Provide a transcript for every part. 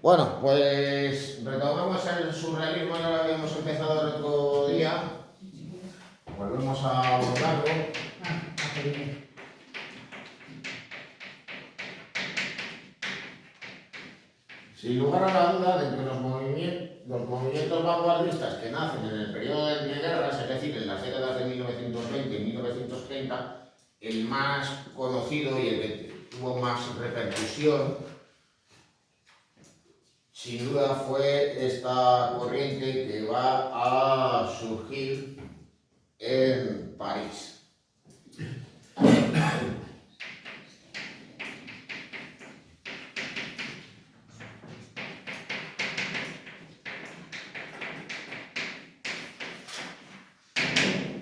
Bueno, pues retomamos el surrealismo que habíamos empezado el otro día. Volvemos a abordarlo. Qué bien. Sin lugar a la duda, dentro de los movimientos vanguardistas que nacen en el periodo de guerras, es decir, en las décadas de 1920 y 1930, el más conocido y el que tuvo más repercusión, sin duda fue esta corriente que va a surgir en París.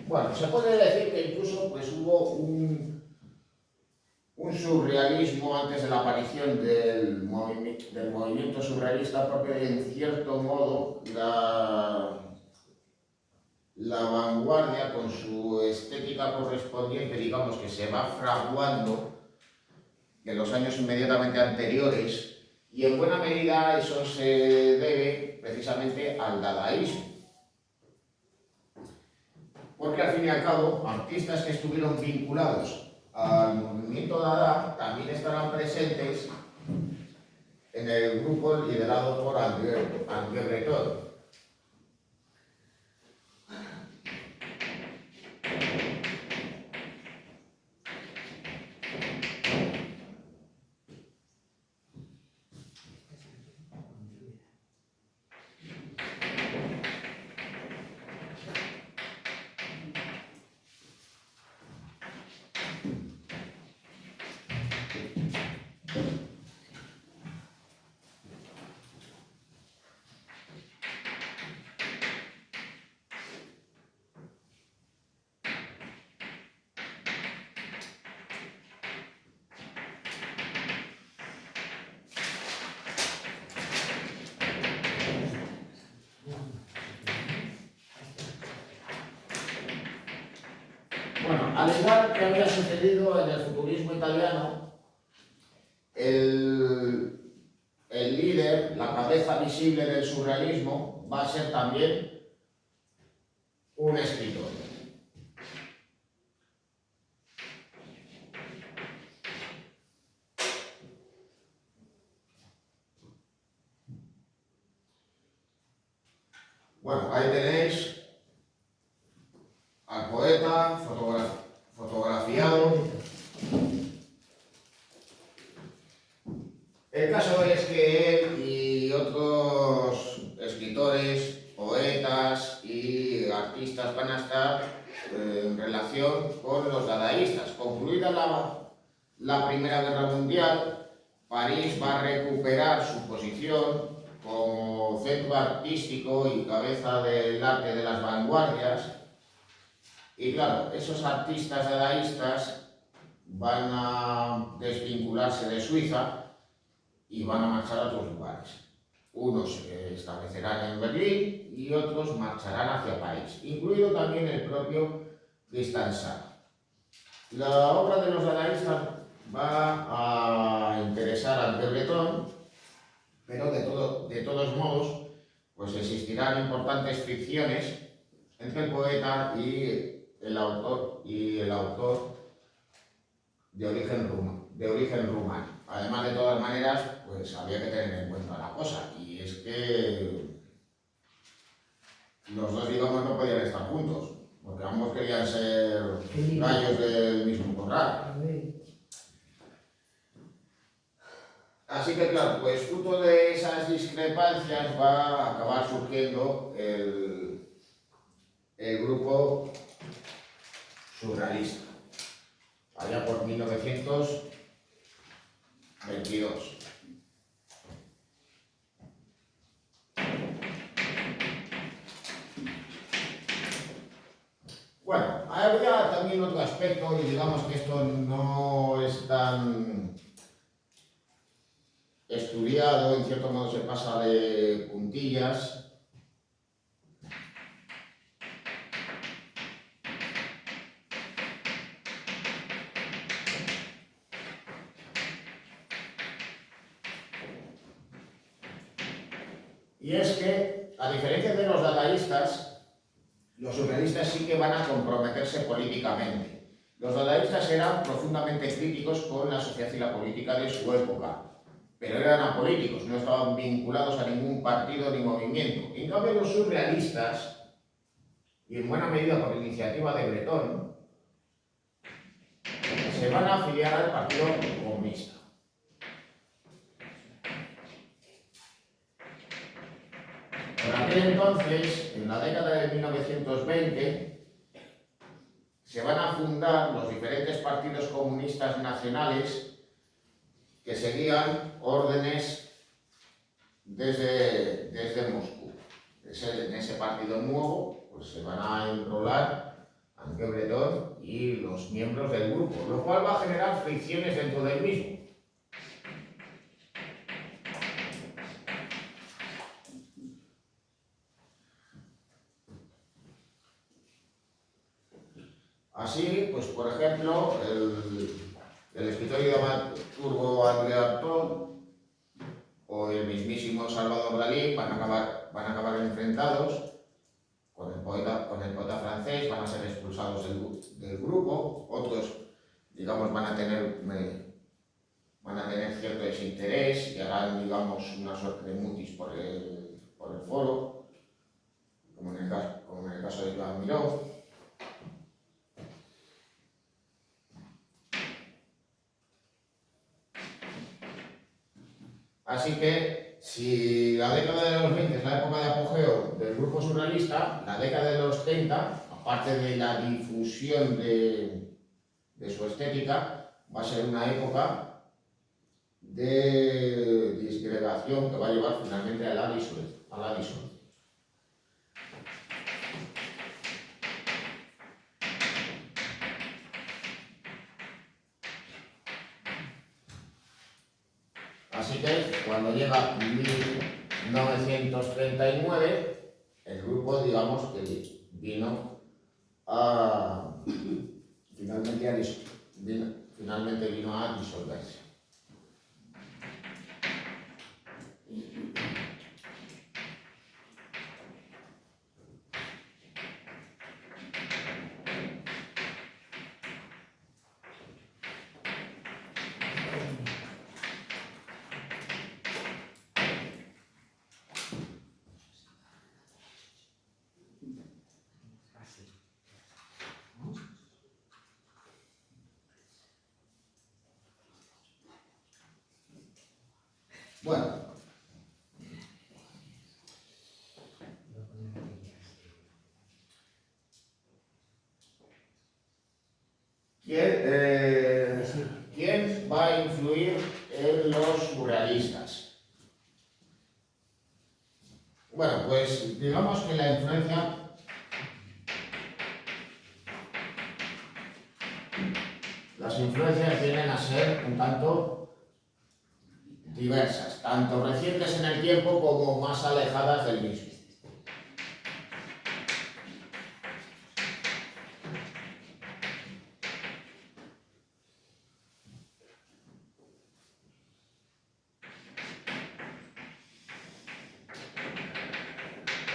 Bueno, se puede decir que incluso pues, hubo un surrealismo antes de la aparición del movimiento surrealista, porque en cierto modo la vanguardia, con su estética correspondiente, digamos que se va fraguando en los años inmediatamente anteriores, y en buena medida eso se debe precisamente al dadaísmo. Porque al fin y al cabo, artistas que estuvieron vinculados al movimiento Dada también estarán presentes en el grupo liderado por André Breton. Bueno, al igual que había sucedido en el futurismo italiano, el líder, la cabeza visible del surrealismo, va a ser también un escritor. Bueno, ahí tenéis al poeta fotografiado. El caso es que él y otros escritores, poetas y artistas van a estar en relación con los dadaístas. Concluida la Primera Guerra Mundial, París va a recuperar su posición como centro artístico y cabeza del arte de las vanguardias. Y claro, esos artistas dadaístas van a desvincularse de Suiza y van a marchar a otros lugares. Unos se establecerán en Berlín y otros marcharán hacia París, incluido también el propio Tristan Tzar. La obra de los dadaístas va a interesar al Breton, pero de todos modos pues existirán importantes fricciones entre el poeta y el autor de origen rumano. Además, de todas maneras, pues había que tener en cuenta una cosa, y es que los dos, digamos, no podían estar juntos, porque ambos querían ser gallos del mismo corral. Así que, claro, pues fruto de esas discrepancias va a acabar surgiendo el grupo surrealista, allá por 1922. Bueno, había también otro aspecto, y digamos que esto no es tan estudiado, en cierto modo se pasa de puntillas. Y es que, a diferencia de los dadaístas, los surrealistas sí que van a comprometerse políticamente. Los dadaístas eran profundamente críticos con la sociedad y la política de su época, pero eran apolíticos, no estaban vinculados a ningún partido ni movimiento. En cambio, los surrealistas, y en buena medida por iniciativa de Breton, se van a afiliar al Partido Comunista. Por aquel entonces, en la década de 1920, se van a fundar los diferentes partidos comunistas nacionales que seguían órdenes desde Moscú. En ese partido nuevo pues, se van a enrolar Anque Breton y los miembros del grupo, lo cual va a generar fricciones dentro del mismo. Así, pues por ejemplo, el escritor y dramaturgo André Artaud o el mismísimo Salvador Dalí van a acabar enfrentados con el poeta francés, van a ser expulsados del grupo, otros, digamos, van a tener cierto desinterés y harán, digamos, una suerte de mutis por el foro, como en el caso de Joan Miró. Así que, si la década de los 20 es la época de apogeo del grupo surrealista, la década de los 30, aparte de la difusión de su estética, va a ser una época de disgregación que va a llevar finalmente a la disolución. Así que cuando llega 1939, el grupo, digamos, que vino a finalmente vino a disolverse. Bueno, ¿quién va a influir en los surrealistas? Bueno, pues digamos que las influencias vienen a ser un tanto diversas, tanto recientes en el tiempo como más alejadas del mismo.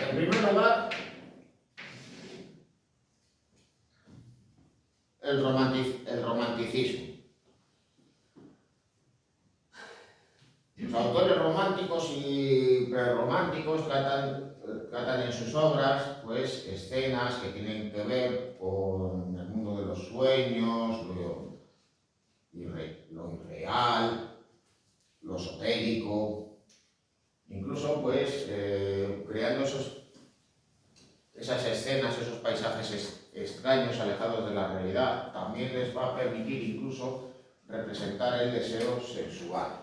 En primer lugar, el romanticismo. Los autores románticos y prerrománticos tratan en sus obras pues, escenas que tienen que ver con el mundo de los sueños, lo irreal, lo esotérico, incluso pues, creando esas escenas, esos paisajes extraños, alejados de la realidad. También les va a permitir incluso representar el deseo sexual.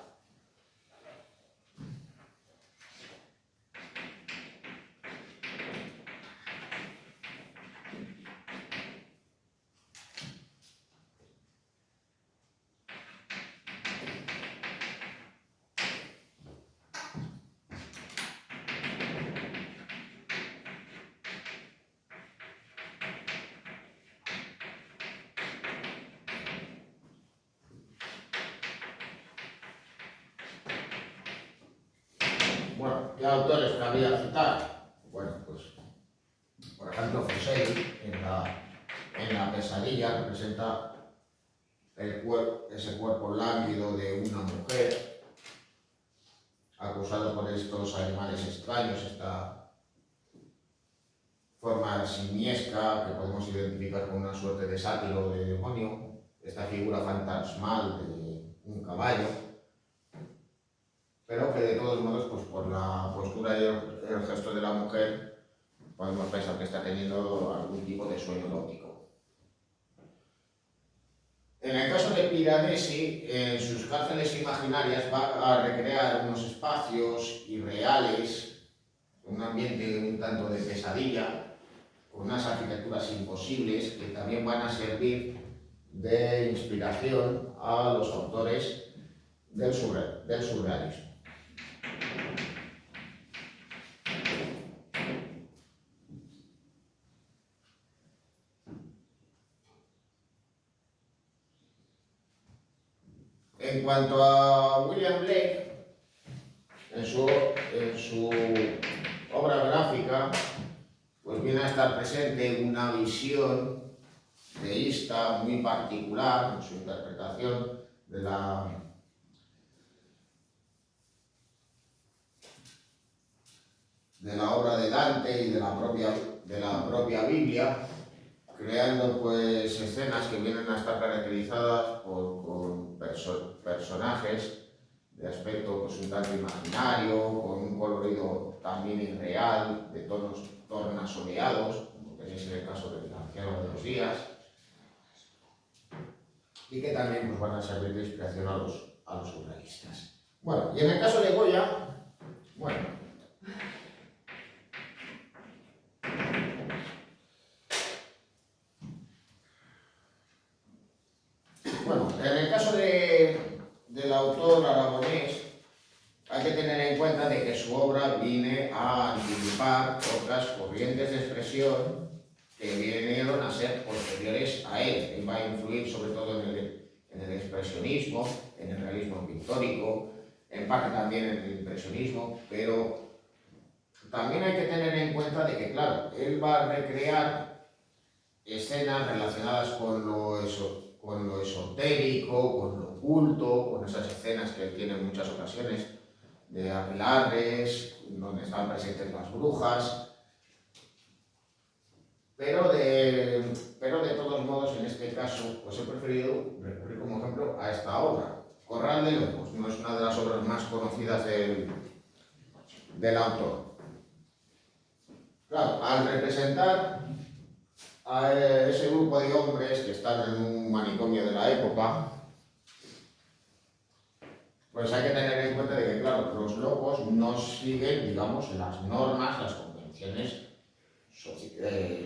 Bueno, ¿qué autores cabría citar? Bueno, pues, por ejemplo, Fuseli, en la pesadilla, representa ese cuerpo lánguido de una mujer, acusado por estos animales extraños, esta forma simiesca que podemos identificar con una suerte de sátiro o de demonio, esta figura fantasmal de un caballo, pero que de todos modos, pues por la postura y el gesto de la mujer, podemos pensar que está teniendo algún tipo de sueño erótico. En el caso de Piranesi, en sus cárceles imaginarias va a recrear unos espacios irreales, un ambiente un tanto de pesadilla, con unas arquitecturas imposibles que también van a servir de inspiración a los autores del surrealismo. En cuanto a William Blake, en su obra gráfica, pues viene a estar presente una visión deísta muy particular en su interpretación de la obra de Dante y de la propia Biblia, creando pues escenas que vienen a estar caracterizadas con personajes de aspecto pues, un tanto imaginario, con un colorido también irreal, de tonos tornasoleados, como tenéis en el caso del Anciano de los Días, y que también pues, van a servir de inspiración a los surrealistas. Bueno, y en el caso de Goya, bueno, en el caso del autor aragonés, hay que tener en cuenta de que su obra viene a anticipar otras corrientes de expresión que vinieron a ser posteriores a él. Él va a influir sobre todo en el expresionismo, en el realismo pictórico, en parte también en el impresionismo, pero también hay que tener en cuenta de que, claro, él va a recrear escenas relacionadas con lo esotérico, con lo oculto, con esas escenas que él tiene en muchas ocasiones de aquelarres, donde están presentes las brujas, pero de todos modos, en este caso, pues he preferido recurrir como ejemplo a esta obra. Corral de Lobos no es una de las obras más conocidas del autor. Claro, al representar a ese grupo de hombres que están en un manicomio de la época, pues hay que tener en cuenta de que, claro, los locos no siguen, digamos, las normas, las convenciones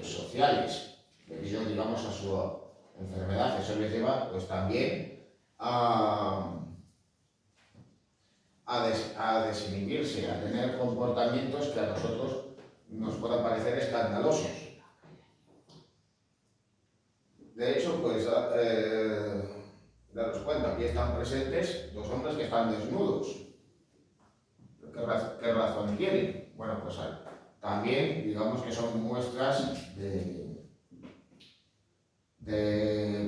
sociales, debido, digamos, a su enfermedad. Eso les lleva, pues, también a desinhibirse, a tener comportamientos que a nosotros nos puedan parecer escandalosos. De hecho, pues, daros cuenta, aquí están presentes dos hombres que están desnudos. ¿Qué razón tienen? Bueno, pues también, digamos que son muestras de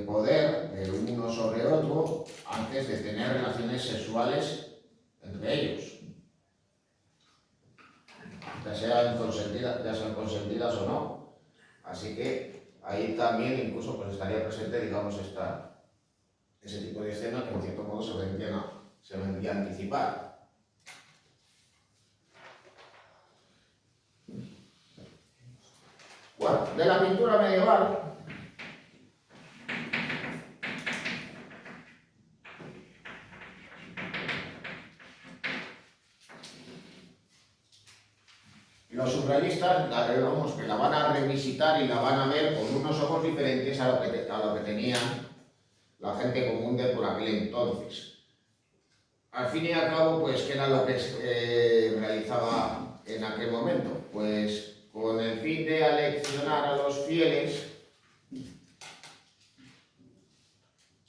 poder de uno sobre otro antes de tener relaciones sexuales entre ellos, ya sean consentidas o no. Así que ahí también incluso pues estaría presente, digamos, ese tipo de escena que en cierto modo se vendría a anticipar. Bueno, de la pintura medieval, los surrealistas, digamos, que la van a revisitar y la van a ver con unos ojos diferentes a lo que tenía la gente común de por aquel entonces. Al fin y al cabo, pues, ¿qué era lo que realizaba en aquel momento? Pues, con el fin de aleccionar a los fieles,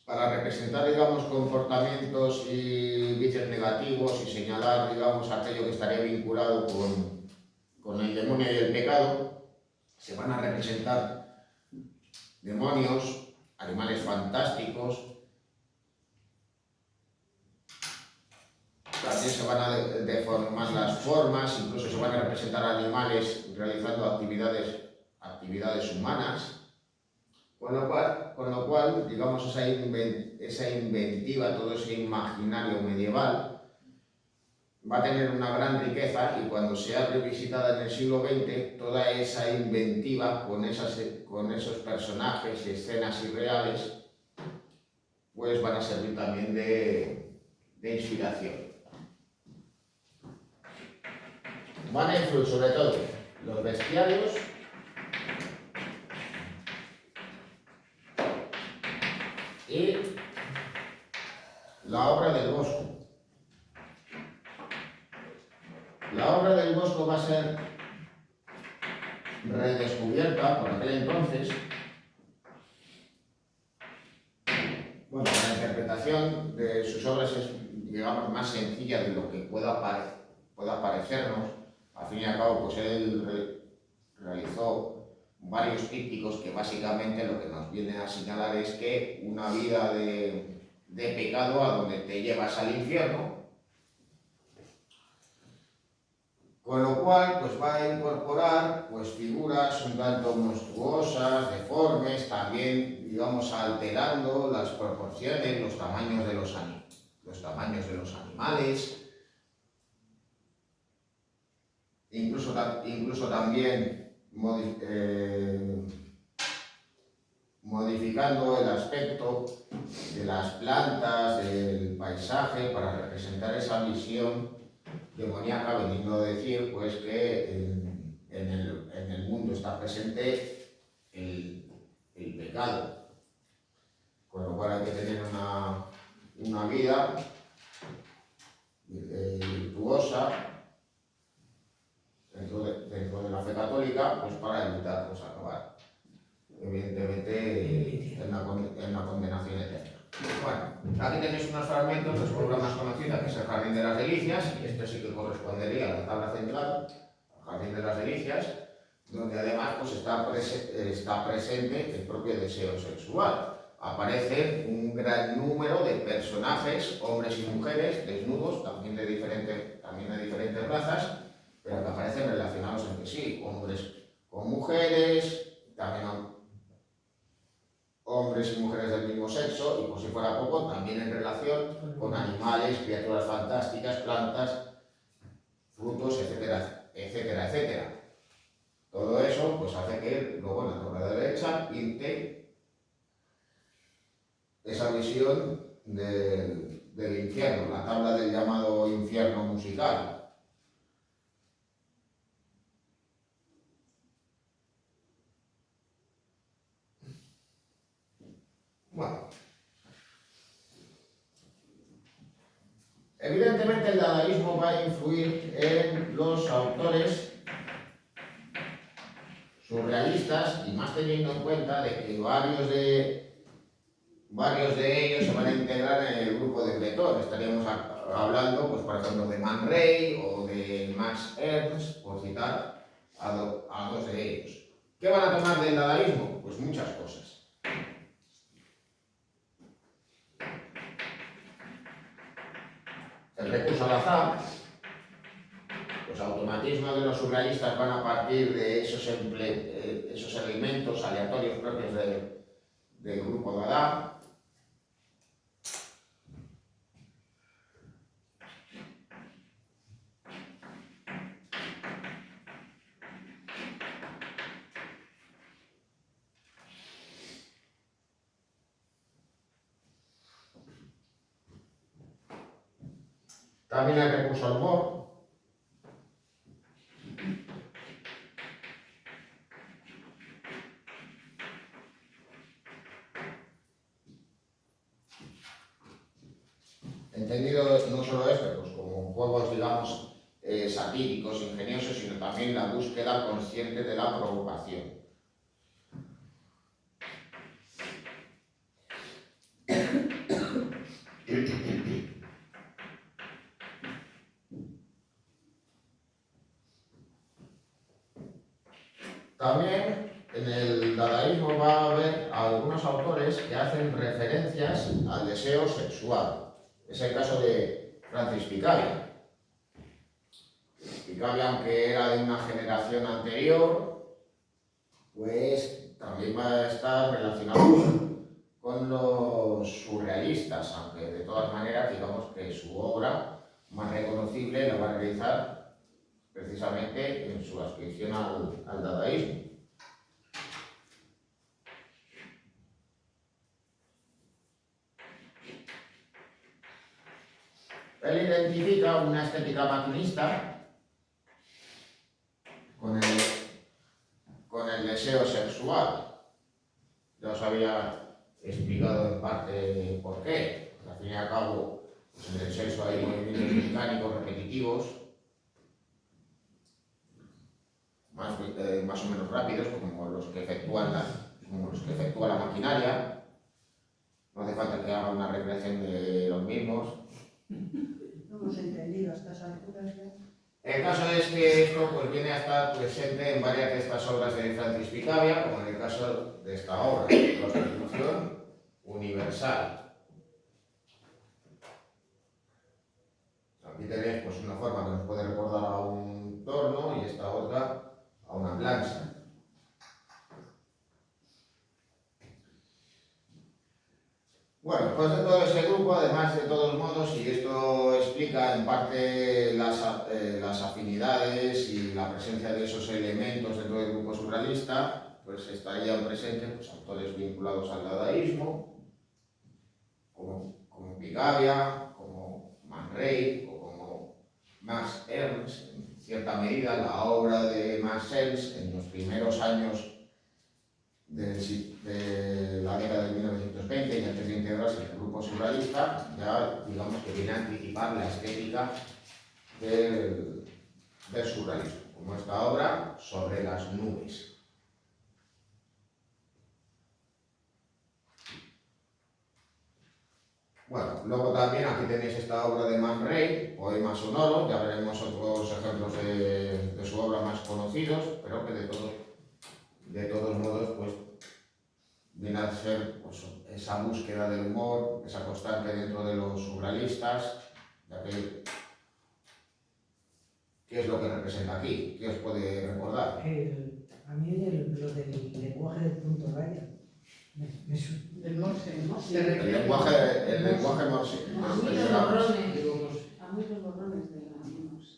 para representar, digamos, comportamientos y vicios negativos y señalar, digamos, aquello que estaría vinculado con el demonio y el pecado, se van a representar demonios, animales fantásticos, también se van a deformar las formas, incluso se van a representar animales realizando actividades humanas, con lo cual digamos, esa inventiva, todo ese imaginario medieval va a tener una gran riqueza, y cuando sea revisitada en el siglo XX, toda esa inventiva con esos personajes y escenas irreales, pues van a servir también de inspiración. Van a influir sobre todo los bestiarios y la obra del Bosco. La obra del Bosco va a ser redescubierta por aquel entonces. Bueno, la interpretación de sus obras es, digamos, más sencilla de lo que pueda parecernos. Al fin y al cabo, pues él realizó varios dípticos que básicamente lo que nos viene a señalar es que una vida de pecado a donde te llevas al infierno, con lo cual pues va a incorporar pues figuras un tanto monstruosas, deformes, también, digamos, alterando las proporciones, los tamaños de los animales, incluso también modificando el aspecto de las plantas, del paisaje, para representar esa visión demoníaca, veniendo a decir pues que en el mundo está presente el pecado, con lo cual hay que tener una vida virtuosa dentro de la fe católica, pues para evitar pues acabar evidentemente en la condenación eterna. Bueno, aquí tenéis unos fragmentos de su obra más conocida, que es el Jardín de las Delicias, y esto sí que correspondería a la tabla central, al Jardín de las Delicias, donde además pues está presente el propio deseo sexual. Aparece un gran número de personajes, hombres y mujeres, desnudos, también de diferentes razas, pero que aparecen relacionados entre sí, hombres con mujeres, también hombres y mujeres del mismo sexo, y por si fuera poco, también en relación con animales, criaturas fantásticas, plantas, frutos, etcétera, etcétera, etcétera. Todo eso pues hace que luego en la tabla derecha pinte esa visión del infierno, la tabla del llamado infierno musical. Bueno, evidentemente el dadaísmo va a influir en los autores surrealistas, y más teniendo en cuenta de que varios de ellos se van a integrar en el grupo de Breton. Estaríamos hablando, pues, por ejemplo, de Man Ray o de Max Ernst, por citar a dos de ellos. ¿Qué van a tomar del dadaísmo? Pues muchas cosas. El recurso al azar, los automatismos de los surrealistas van a partir de esos elementos aleatorios propios del grupo Dada. También el recurso al humor. Entendido no solo esto, pues como juegos, digamos, satíricos, ingeniosos, sino también la búsqueda consciente de la provocación. También en el dadaísmo va a haber algunos autores que hacen referencias al deseo sexual. Es el caso de Francis Picabia. Picabia, aunque era de una generación anterior, pues también va a estar relacionado con los surrealistas, aunque de todas maneras digamos que su obra más reconocible la va a realizar precisamente en su adscripción al dadaísmo. Él identifica una estética maquinista con el deseo sexual. Ya os había explicado en parte por qué. Al fin y al cabo, pues en el sexo hay movimientos mecánicos repetitivos, más o menos rápidos, como los que efectúa la maquinaria. No hace falta que haga una recreación de los mismos. No hemos entendido a estas alturas ya. El caso es que esto pues, viene a estar presente en varias de estas obras de Francis Picabia, como en el caso de esta obra, Constitución Universal. Aquí tenéis pues, una forma que nos puede recordar a un torno y esta otra a una plancha. Bueno, pues de todo ese grupo, además de todos modos, y esto explica en parte las afinidades y la presencia de esos elementos dentro del grupo surrealista, pues estarían presentes pues, autores vinculados al dadaísmo, como Picabia, como Man Ray o como Max Ernst. En cierta medida, la obra de Max Ernst en los primeros años de la década de 1920 y antes de integrarse en el grupo surrealista, ya digamos que viene a anticipar la estética del surrealismo, como esta obra Sobre las nubes. Bueno, luego también aquí tenéis esta obra de Man Ray, Poema sonoro, ya veremos otros ejemplos de su obra más conocidos, pero que de todos modos, pues viene a ser pues, esa búsqueda del humor, esa constante dentro de los surrealistas, ya que ¿qué es lo que representa aquí? ¿Qué os puede recordar? A mí lo del lenguaje del punto raya. El morse, ¿no? El lenguaje morse. A mí los borrones. A mí los borrones de la morse.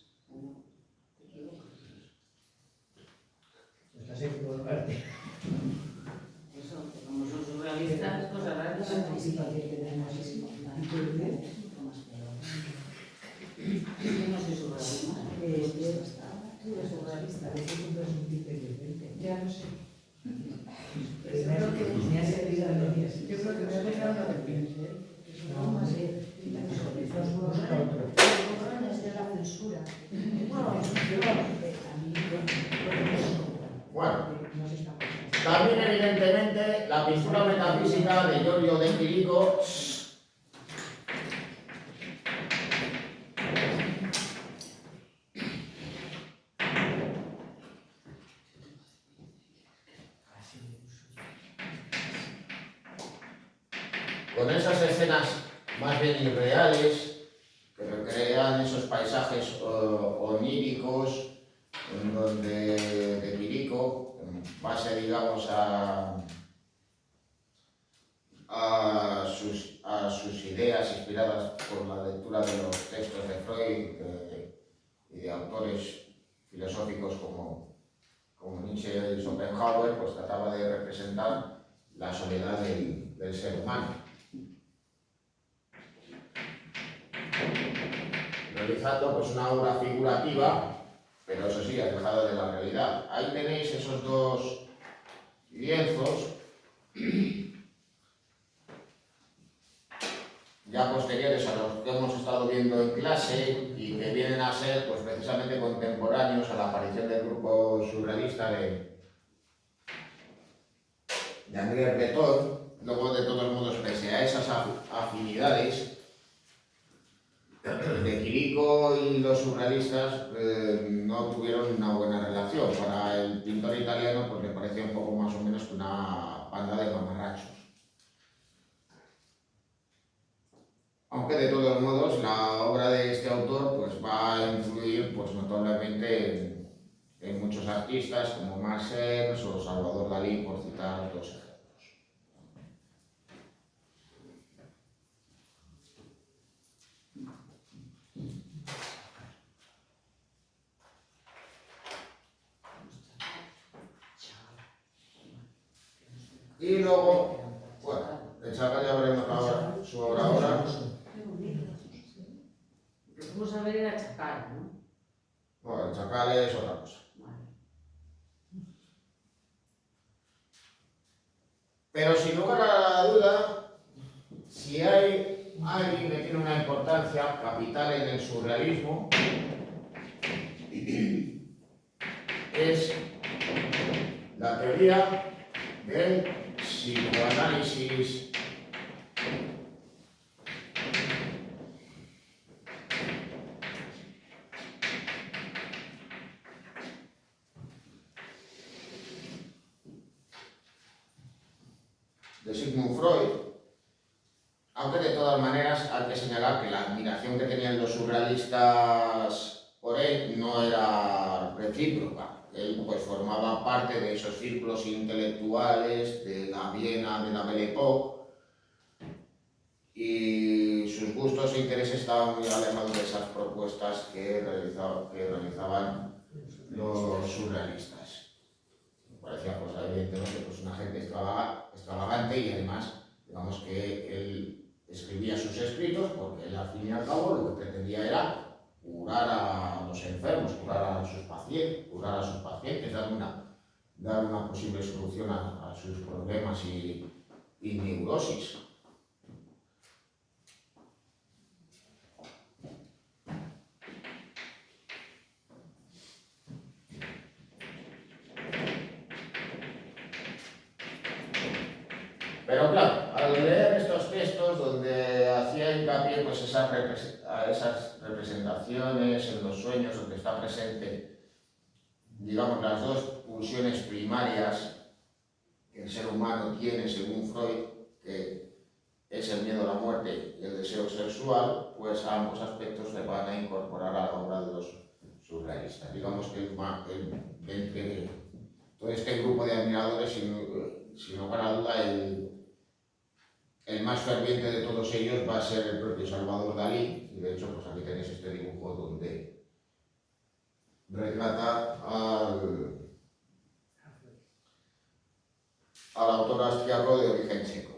Te equivocas. Estás equivocarte. Eso, que como son surrealistas, cosas raras. Sí, que tenemos ese Yo no soy surrealista. Tú eres surrealista, de ese punto es un tipo diferente. Ya lo sé. Me ha servido a los días. Yo creo que me ha dejado lo que piense. No, sí. Los borrones de la censura. Bueno, también evidentemente la pintura metafísica de Giorgio de Chirico con esas escenas más bien irreales que recrean esos paisajes oníricos en donde de Chirico, en base digamos a sus ideas inspiradas por la lectura de los textos de Freud y de autores filosóficos como Nietzsche y Schopenhauer, pues trataba de representar la soledad del ser humano, realizando pues una obra figurativa, pero eso sí, alejada de la realidad. Ahí tenéis esos dos lienzos ya posteriores a los que hemos estado viendo en clase y que vienen a ser pues, precisamente contemporáneos a la aparición del grupo surrealista de André Breton. Luego, de todos modos, pese a esas afinidades, de Quirico y los surrealistas no tuvieron una buena relación. Para el pintor italiano pues le parecía un poco más o menos que una banda de mamarrachos. Aunque de todos modos la obra de este autor pues va a influir pues notablemente en muchos artistas como Marsens o Salvador Dalí, por citar dos ejemplos. Y luego, bueno, de Chagall ya veremos ahora su obra ahora. Qué bonito. Lo que fuimos a ver era Chacal, ¿no? Bueno, el Chacal es otra cosa. Vale. Pero sin lugar a la duda, si hay alguien que tiene una importancia capital en el surrealismo, es la teoría del psicoanálisis de Sigmund Freud, aunque de todas maneras hay que señalar que la admiración que tenían los surrealistas por él no era recíproca. Él pues formaba parte de esos círculos intelectuales de la Viena de la Belle Époque y sus gustos e intereses estaban muy alejados de esas propuestas que realizaban los surrealistas. Me parecía pues, evidentemente pues, una gente extravagante y además digamos que él escribía sus escritos porque él al fin y al cabo lo que pretendía era curar a los enfermos, curar a sus pacientes, dar una posible solución a sus problemas y neurosis. Pero claro, al leer estos textos donde hacía hincapié pues, esas representaciones en los sueños donde está presente, digamos, las dos pulsiones primarias que el ser humano tiene según Freud, que es el miedo a la muerte y el deseo sexual, pues a ambos aspectos se van a incorporar a la obra de los surrealistas. Digamos que entre todo este grupo de admiradores, sin lugar a duda, el más ferviente de todos ellos va a ser el propio Salvador Dalí, y de hecho pues aquí tenéis este dibujo donde retrata al autor austriaco de origen checo.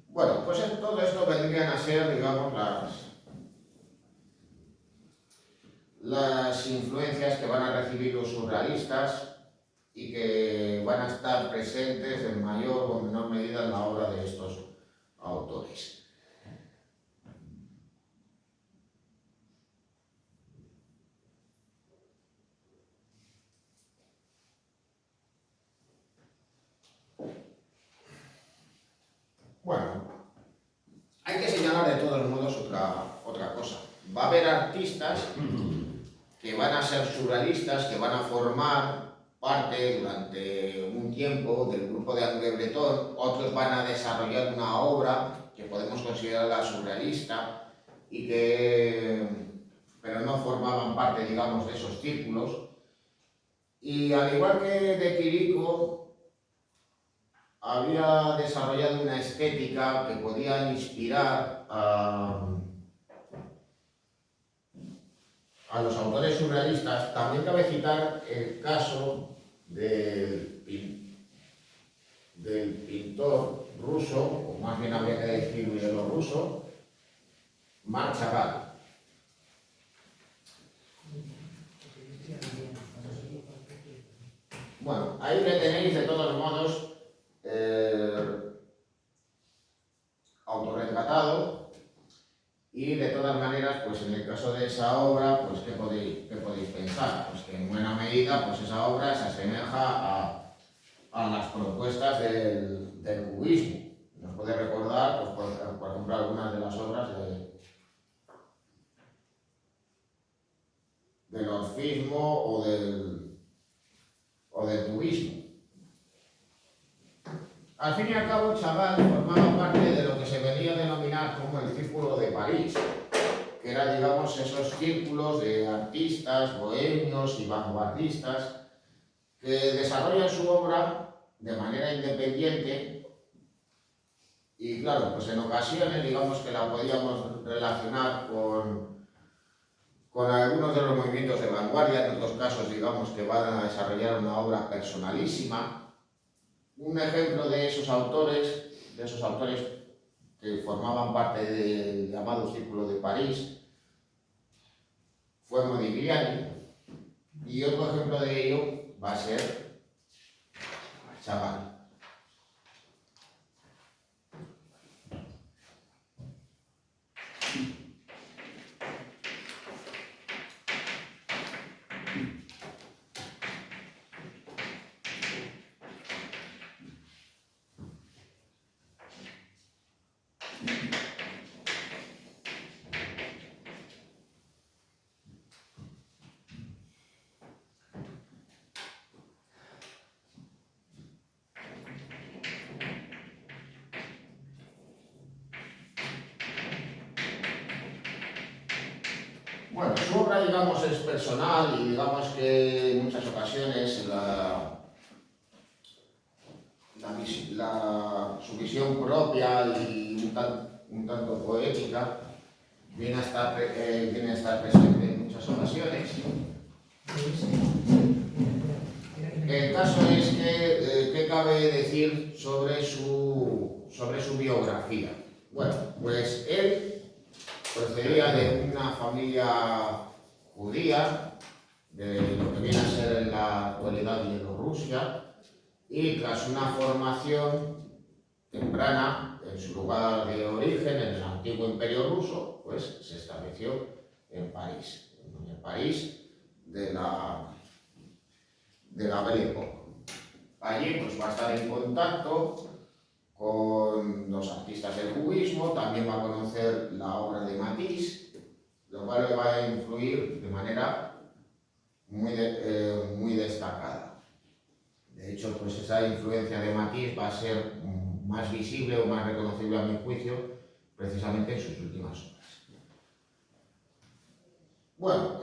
Bueno, pues en todo esto vendrían a ser, digamos, las influencias que van a recibir los surrealistas y que van a estar presentes en mayor o menor medida en la obra de estos autores. Bueno, hay que señalar de todos modos otra cosa. Va a haber artistas que van a ser surrealistas, que van a formar parte durante un tiempo del grupo de André Breton, otros van a desarrollar una obra que podemos considerarla surrealista pero no formaban parte, digamos, de esos círculos. Y al igual que de Quirico, había desarrollado una estética que podía inspirar a los autores surrealistas. También cabe citar el caso del pintor ruso, o más bien habría que decir bielorruso, Marc Chagall. Bueno, ahí le tenéis de todos modos autorretratado y de todas maneras, pues en el caso de esa obra, pues ¿qué podría medida pues esa obra se asemeja a las propuestas del cubismo. Nos puede recordar, pues, por ejemplo, algunas de las obras del orfismo o del cubismo. Al fin y al cabo, Chagall formaba parte de lo que se venía a denominar como el Círculo de París, que eran, digamos, esos círculos de artistas, bohemios y vanguardistas que desarrollan su obra de manera independiente y, claro, pues en ocasiones, digamos, que la podíamos relacionar con algunos de los movimientos de vanguardia, en otros casos, digamos, que van a desarrollar una obra personalísima. Un ejemplo de esos autores que formaban parte del llamado Círculo de París fue Modigliani, y otro ejemplo de ello va a ser Chagall. Bueno, su obra, digamos, es personal y digamos que en muchas ocasiones su visión propia y un tanto poética viene a estar presente en muchas ocasiones. El caso es que, ¿qué cabe decir sobre su biografía? Bueno, pues él procedía de una familia judía, de lo que viene a ser en la actualidad Bielorrusia, y tras una formación temprana en su lugar de origen, en el antiguo Imperio Ruso, pues se estableció en París, en el París de la Belle Époque. Allí pues va a estar en contacto con los artistas del cubismo, también va a conocer la obra de Matisse, lo cual le va a influir de manera muy destacada. De hecho, pues esa influencia de Matisse va a ser más visible o más reconocible a mi juicio precisamente en sus últimas obras. Bueno,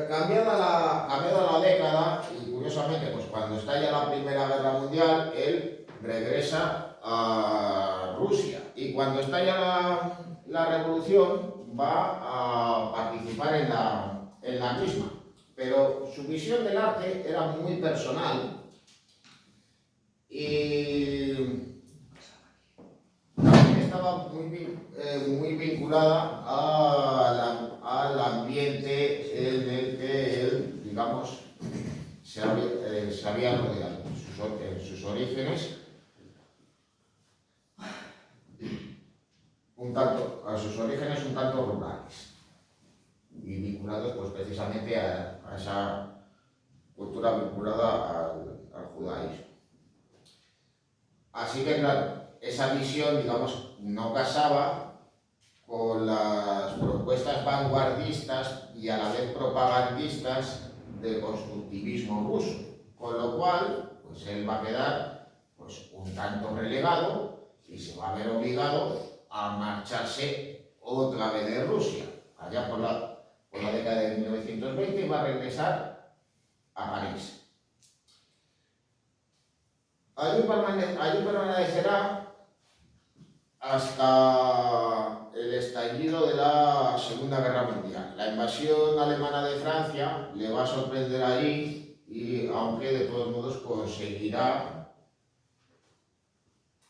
cambiada la década, y curiosamente, pues cuando estalla la Primera Guerra Mundial, él regresa a Rusia, y cuando estalla la revolución va a participar en la misma, pero su visión del arte era muy personal y también estaba muy vinculada al ambiente en el que él, digamos, se había rodeado. Sus orígenes, un tanto rurales y vinculados pues precisamente a esa cultura vinculada al judaísmo. Así que, claro, esa visión, digamos, no casaba con las propuestas vanguardistas y a la vez propagandistas del constructivismo ruso, con lo cual, pues él va a quedar pues un tanto relegado y se va a ver obligado a marcharse otra vez de Rusia, allá por la década de 1920, y va a regresar a París. Allí permanecerá hasta el estallido de la Segunda Guerra Mundial. La invasión alemana de Francia le va a sorprender allí, y aunque de todos modos conseguirá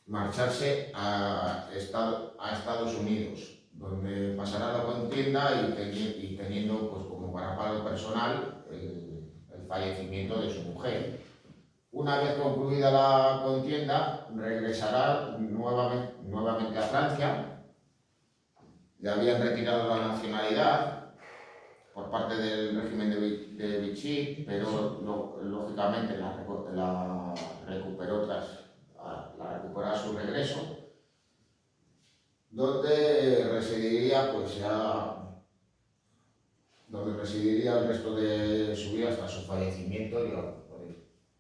marcharse a Estados Unidos, donde pasará la contienda y teniendo pues, como varapalo personal el fallecimiento de su mujer. Una vez concluida la contienda, regresará nuevamente a Francia. Le habían retirado la nacionalidad, por parte del régimen de Vichy, pero lógicamente la recuperó a su regreso, donde residiría el resto de su vida hasta su fallecimiento. Y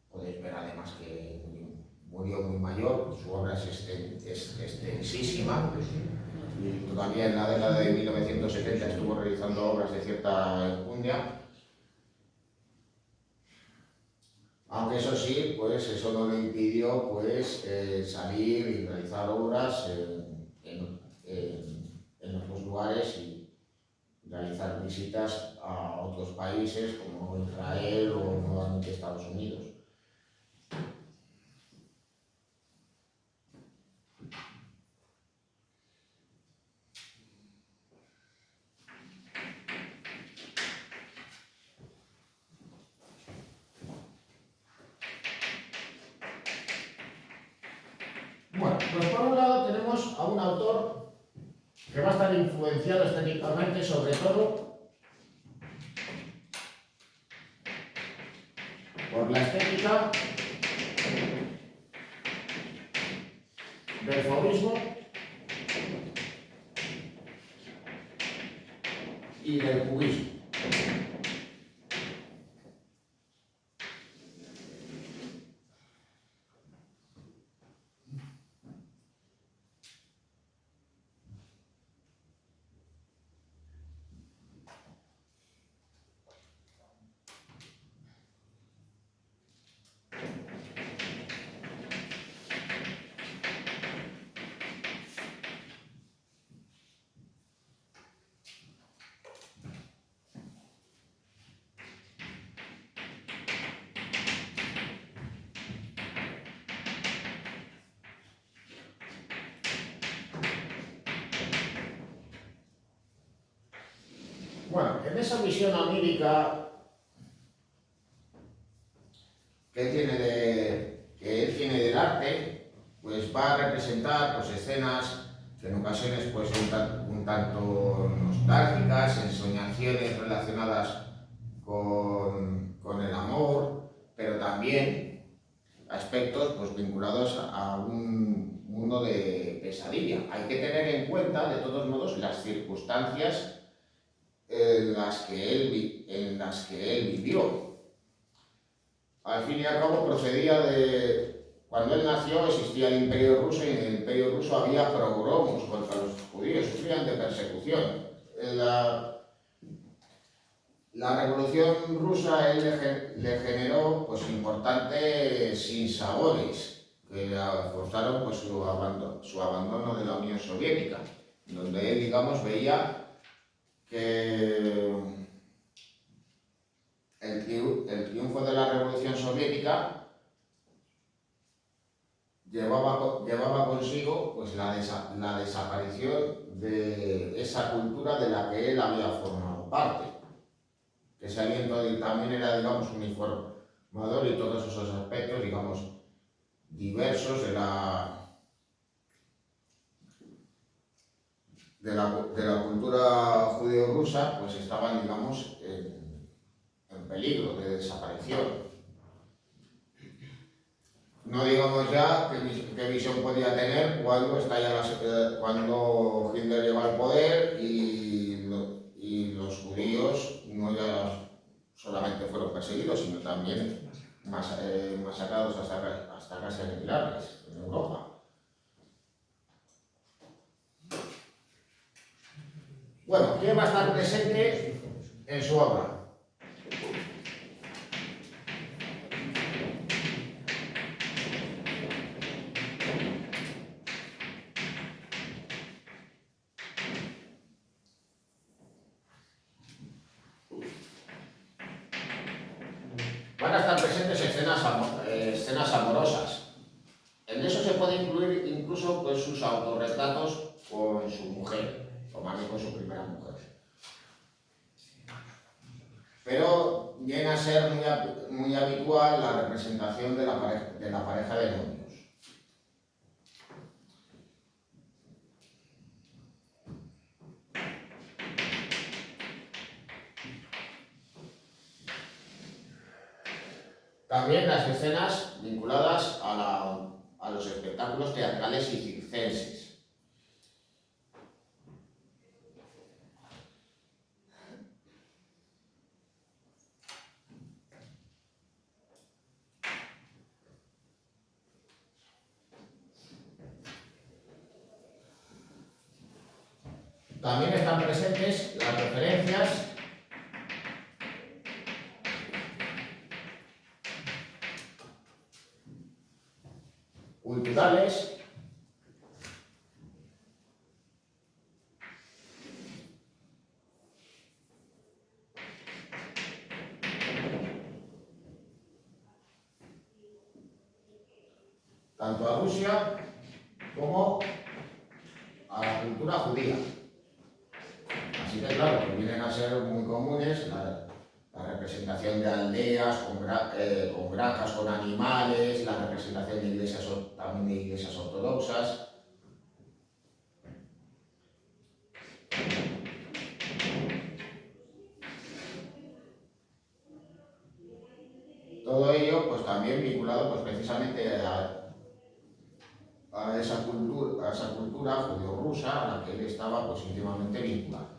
podéis ver además que murió muy mayor, su obra es extensísima. Y todavía en la década de 1970 estuvo realizando obras de cierta enjundia, aunque eso sí, pues eso no le impidió salir y realizar obras en otros lugares y realizar visitas a otros países como Israel o nuevamente Estados Unidos. Bueno, pues por un lado tenemos a un autor que va a estar influenciado estéticamente sobre todo por la estética del fauvismo y del cubismo. Bueno, en esa visión onírica que él tiene del arte, pues va a representar escenas que en ocasiones son un tanto nostálgicas, ensoñaciones relacionadas con el amor, pero también aspectos vinculados a un mundo de pesadilla. Hay que tener en cuenta, de todos modos, las circunstancias en las que él vivió. Al fin y al cabo procedía de... Cuando él nació existía el Imperio Ruso y en el Imperio Ruso había pogromos contra los judíos, sufrían de persecución. La Revolución Rusa le generó importantes sinsabores que forzaron su abandono de la Unión Soviética, donde él, veía que el triunfo de la Revolución Soviética llevaba consigo la desaparición de esa cultura de la que él había formado parte, que también era, uniformador y todos esos aspectos, diversos de la cultura judío-rusa, estaban, en peligro de desaparición. No digamos ya qué visión podía tener cuando Hitler llegó al poder y los judíos no ya solamente fueron perseguidos, sino también masacrados hasta casi aniquilables en Europa. Bueno, ¿quién va a estar presente en su obra? Van a estar presentes escenas amorosas. En eso se puede incluir incluso sus autorretratos con su mujer, o más bien con su primera mujer. Pero viene a ser muy habitual la representación de la pareja de novios. También las escenas vinculadas a los espectáculos teatrales y circenses. También están presentes las referencias culturales tanto a Rusia como a la cultura judía. Así que claro, que vienen a ser muy comunes la representación de aldeas con granjas con animales, la representación de iglesias, también de iglesias ortodoxas. Todo ello pues también vinculado pues precisamente a esa cultura judío-rusa a la que él estaba pues íntimamente vinculado.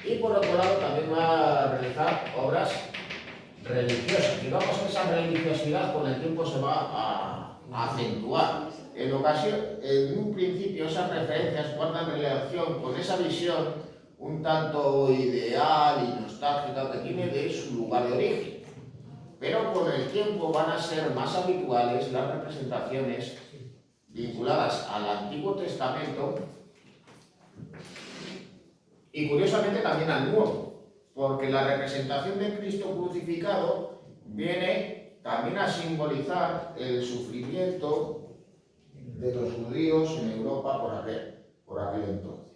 Y por otro lado también va a realizar obras religiosas. Digamos que esa religiosidad con el tiempo se va a acentuar. En un principio esas referencias guardan relación con esa visión un tanto ideal y nostálgica que tiene de su lugar de origen. Pero con el tiempo van a ser más habituales las representaciones vinculadas al Antiguo Testamento y curiosamente también al Nuevo, porque la representación de Cristo crucificado viene también a simbolizar el sufrimiento de los judíos en Europa por aquel entonces.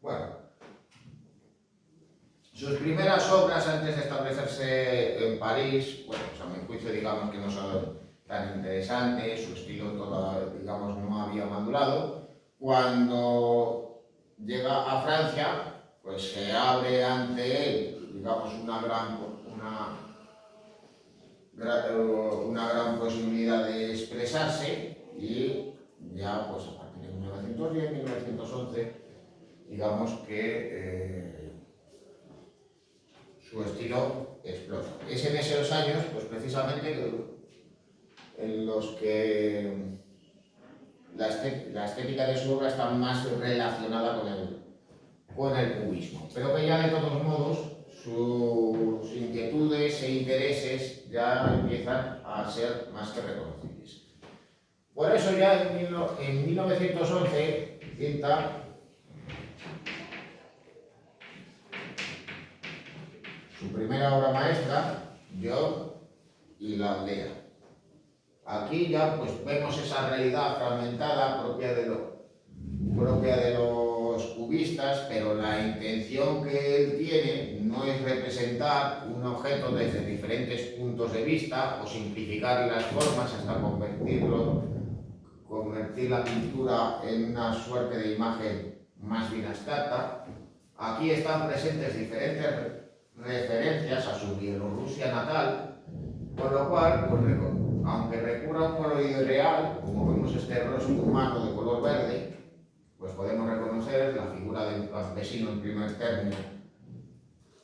Bueno, sus primeras obras antes de establecerse en París, bueno, pues a mi juicio digamos que no son tan interesantes, su estilo digamos no había madurado. Cuando llega a Francia, pues se abre ante él, digamos, una gran posibilidad de expresarse y ya pues a partir de 1910, 1911, digamos que su estilo explota. Es en esos años, pues precisamente, en los que la estética de su obra está más relacionada con el cubismo, pero que ya de todos modos sus inquietudes e intereses ya empiezan a ser más que reconocibles. Por eso ya en 1911 pinta su primera obra maestra, John y la aldea. Aquí ya pues vemos esa realidad fragmentada propia de los cubistas, pero la intención que él tiene no es representar un objeto desde diferentes puntos de vista o simplificar las formas hasta convertir la pintura en una suerte de imagen más bien abstracta. Aquí están presentes diferentes referencias a su Bielorrusia natal, con lo cual, pues, aunque recurra a un colorido real, como vemos este rostro humano de color verde, pues podemos reconocer la figura de un campesino en primer término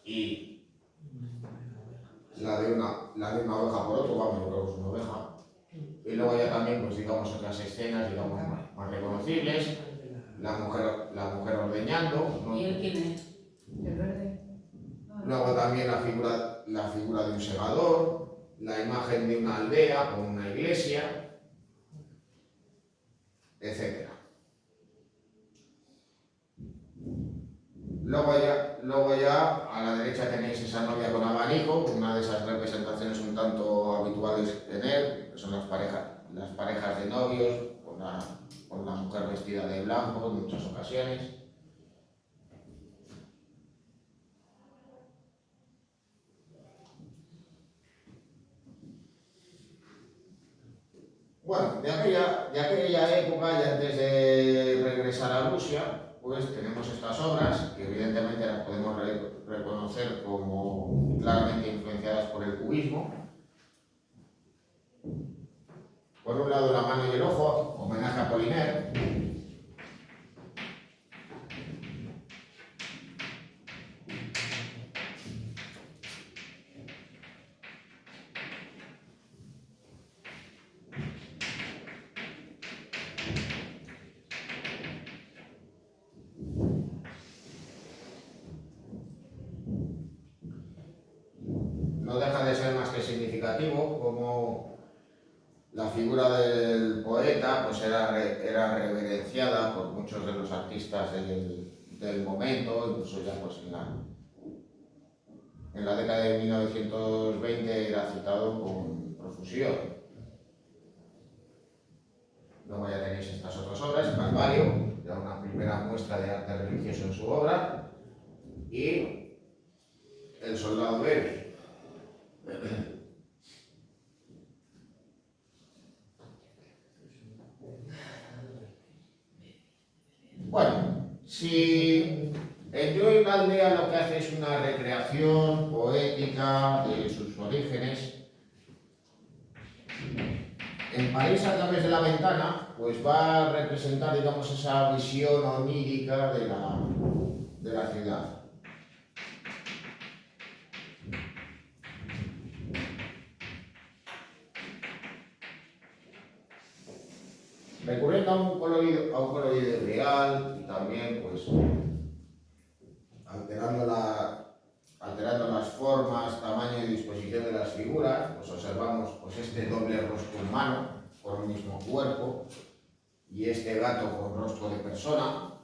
y la de una oveja por otro, vamos, yo creo que es una oveja. Y luego ya también, pues digamos, otras escenas, digamos, más reconocibles, la mujer ordeñando, ¿no? ¿Y él quién es? El verde. Luego también la figura de un segador, la imagen de una aldea con una iglesia, etc. Luego ya a la derecha tenéis esa novia con abanico, una de esas representaciones un tanto habituales en él, que son las parejas de novios, con la mujer vestida de blanco en muchas ocasiones. Bueno, de aquella época, y antes de regresar a Rusia, pues tenemos estas obras que evidentemente las podemos reconocer como claramente influenciadas por el cubismo. Por un lado, La mano y el ojo, homenaje a Apollinaire. No deja de ser más que significativo como la figura del poeta pues era reverenciada por muchos de los artistas del momento, incluso ya pues en la década de 1920 era citado con profusión. Luego ya tenéis estas otras obras, Calvario, ya una primera muestra de arte religioso en su obra, y El soldado débil. Bueno, si el Yo en la aldea lo que hace es una recreación poética de sus orígenes, en París a través de la ventana, pues va a representar, digamos, esa visión onírica de la ciudad. Recurriendo a un colorido real y también, pues, alterando las formas, tamaño y disposición de las figuras, pues observamos pues, este doble rostro humano por un mismo cuerpo y este gato con rostro de persona,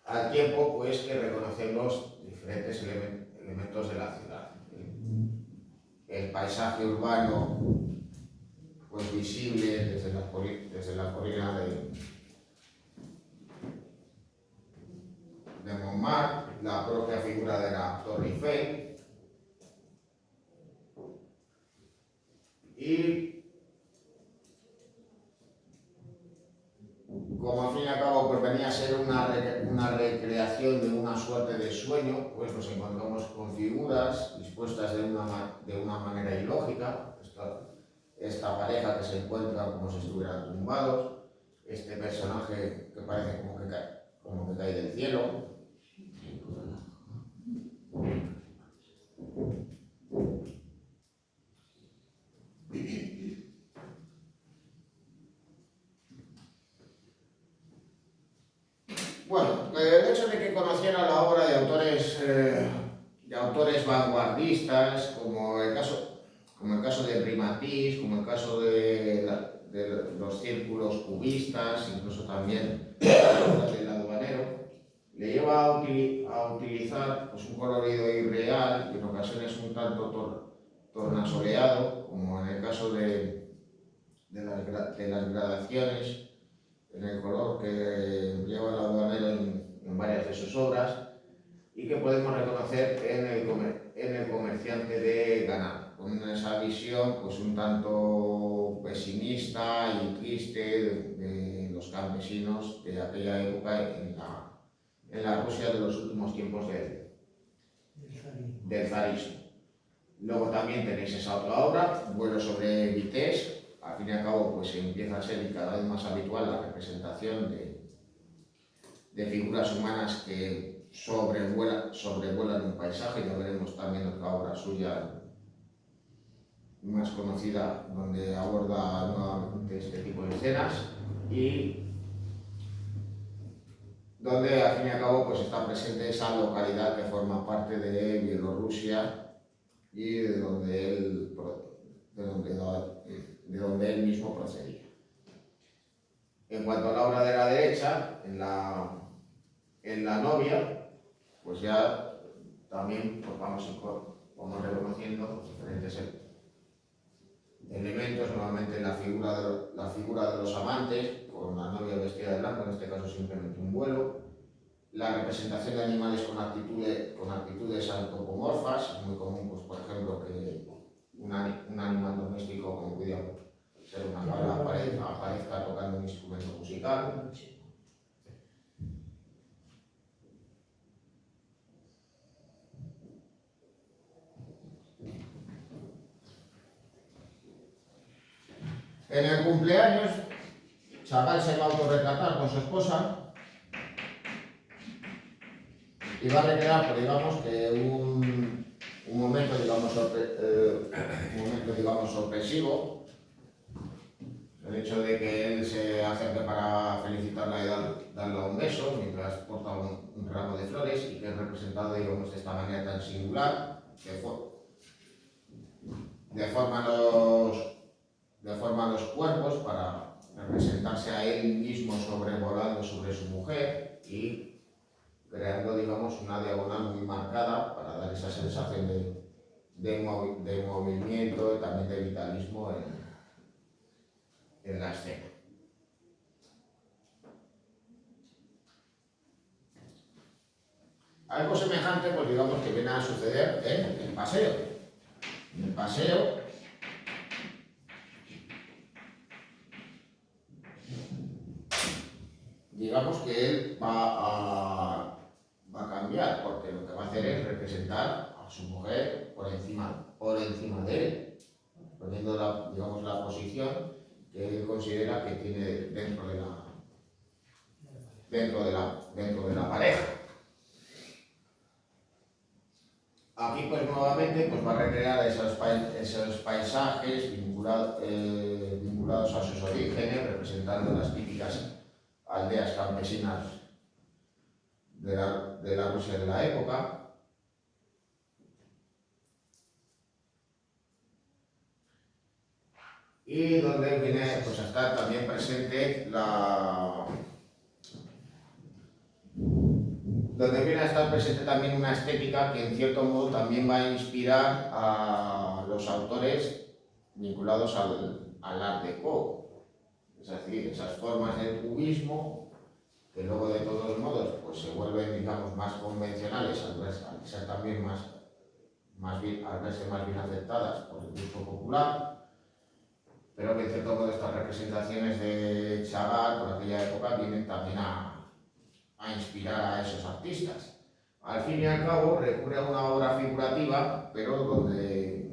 al tiempo pues, que reconocemos diferentes elementos de la ciudad. El paisaje urbano pues, visible desde la colina de Montmartre, la propia figura de la Torre Eiffel y como al fin y al cabo pues venía a ser una recreación de una suerte de sueño, pues nos encontramos con figuras dispuestas de una manera ilógica, esta pareja que se encuentra como si estuvieran tumbados, este personaje que parece como que cae del cielo. Bueno, el hecho de que conociera la obra de autores vanguardistas, como el caso de Primatis, como el caso de los círculos cubistas, incluso también la obra del Aduanero, le lleva a utilizar pues, un colorido irreal y en ocasiones un tanto tornasoleado, como en el caso de las gradaciones en el color que lleva el Aduanero en varias de sus obras y que podemos reconocer en el comerciante de ganado, con esa visión pues, un tanto pesimista y triste de los campesinos de aquella época en la Rusia de los últimos tiempos del zarismo. Luego también tenéis esa otra obra, Vuelo sobre Vitesse. Al fin y al cabo pues empieza a ser cada vez más habitual la representación de figuras humanas que sobrevuelan un paisaje. Ya veremos también otra obra suya más conocida donde aborda nuevamente este tipo de escenas y donde al fin y al cabo pues está presente esa localidad que forma parte de Bielorrusia y de donde él mismo procedía. En cuanto a la obra de la derecha, en la novia, pues ya también pues vamos reconociendo los diferentes elementos, nuevamente la figura de los amantes, con la novia vestida de blanco, en este caso simplemente un vuelo, la representación de animales con actitudes antropomorfas, muy común, pues, por ejemplo, que un animal doméstico, como podría ser una cabra, aparezca tocando un instrumento musical. En el cumpleaños, Chagall se va a autorretratar con su esposa y va a recrear, pues, digamos, que un momento, sorpresivo, el hecho de que él se acerque para felicitarla y darle un beso mientras porta un ramo de flores y que es representado, digamos, de esta manera tan singular, que deforma los cuerpos para representarse a él mismo sobrevolando sobre su mujer y creando, digamos, una diagonal muy marcada para dar esa sensación de movimiento y también de vitalismo en la escena. Algo semejante, pues digamos que viene a suceder en el paseo. En el paseo, digamos que él va a cambiar, porque lo que va a hacer es representar a su mujer por encima de él, poniendo digamos, la posición que él considera que tiene dentro de la pareja. Aquí pues nuevamente pues, va a recrear esos paisajes vinculados a sus orígenes, representando las típicas aldeas campesinas de la Rusia de la época. Y donde viene pues, a estar también presente también una estética que en cierto modo también va a inspirar a los autores vinculados al Art Deco, es decir, esas formas del cubismo que luego de todos modos pues, se vuelven, digamos, más convencionales al ser también al verse más bien aceptadas por el gusto popular, pero que en cierto modo estas representaciones de Chagall por aquella época vienen también a inspirar a esos artistas. Al fin y al cabo recurre a una obra figurativa, pero donde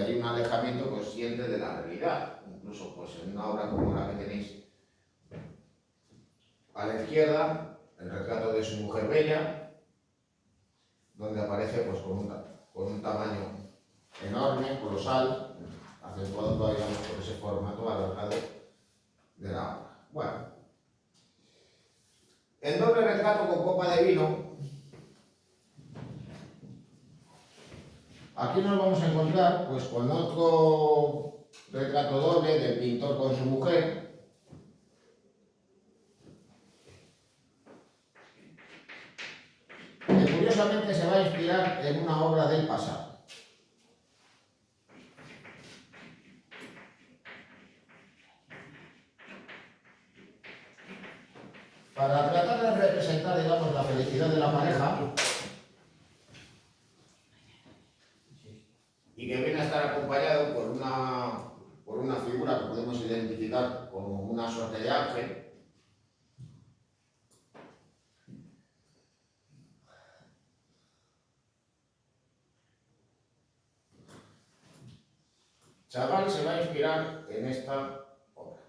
hay un alejamiento consciente de la realidad. Incluso pues, en una obra como la que tenéis a la izquierda, el retrato de su mujer bella, donde aparece pues, con un tamaño enorme, colosal, acentuado todavía por ese formato alargado de la obra. Bueno, el doble retrato con copa de vino. Aquí nos vamos a encontrar pues, con otro retrato doble del pintor con su mujer, que curiosamente se va a inspirar en una obra del pasado. Para tratar de representar, digamos, la felicidad de la pareja, y que viene a estar acompañado por una figura que podemos identificar como una suerte de ángel, Chagall se va a inspirar en esta obra.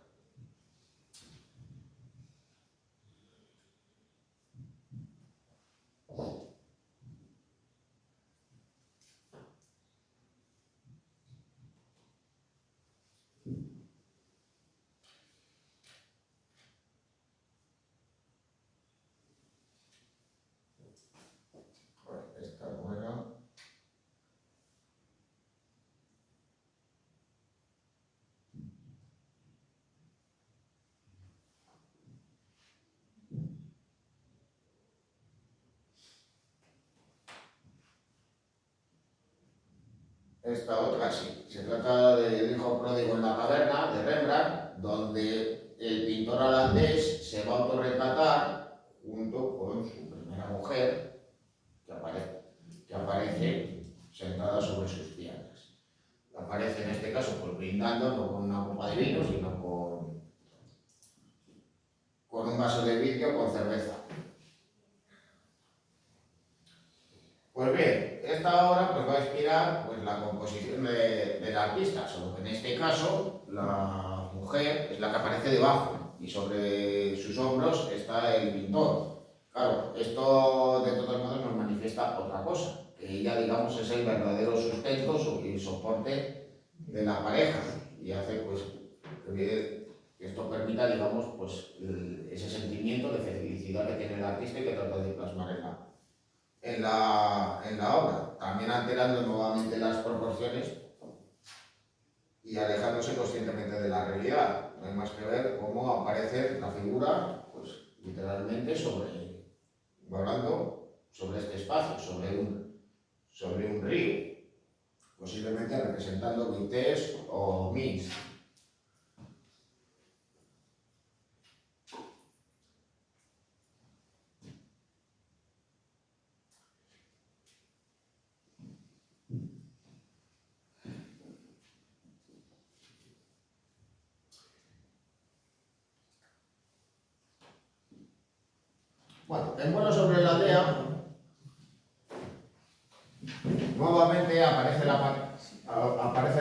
esta otra sí. Se trata del hijo pródigo en la taberna de Rembrandt, donde el pintor holandés se va a autorretratar junto con su primera mujer, que aparece sentada sobre sus piernas. Aparece en este caso pues brindando no con una copa de vino, sino con un vaso de vidrio con cerveza. Pues bien, esta obra pues, va a inspirar pues, la composición del artista, solo que en este caso la mujer es la que aparece debajo y sobre sus hombros está el pintor. Claro, esto de todos modos nos manifiesta otra cosa, que ella, digamos, es el verdadero sustento y soporte de la pareja y hace pues que esto permita, digamos, pues ese sentimiento de felicidad que tiene el artista y que trata de plasmar en la obra, también alterando nuevamente las proporciones y alejándose conscientemente de la realidad. No hay más que ver cómo aparece la figura, pues literalmente volando sobre este espacio, sobre un río, posiblemente representando Vitesse o Minsk. Bueno, en Vuelo sobre la aldea, nuevamente aparece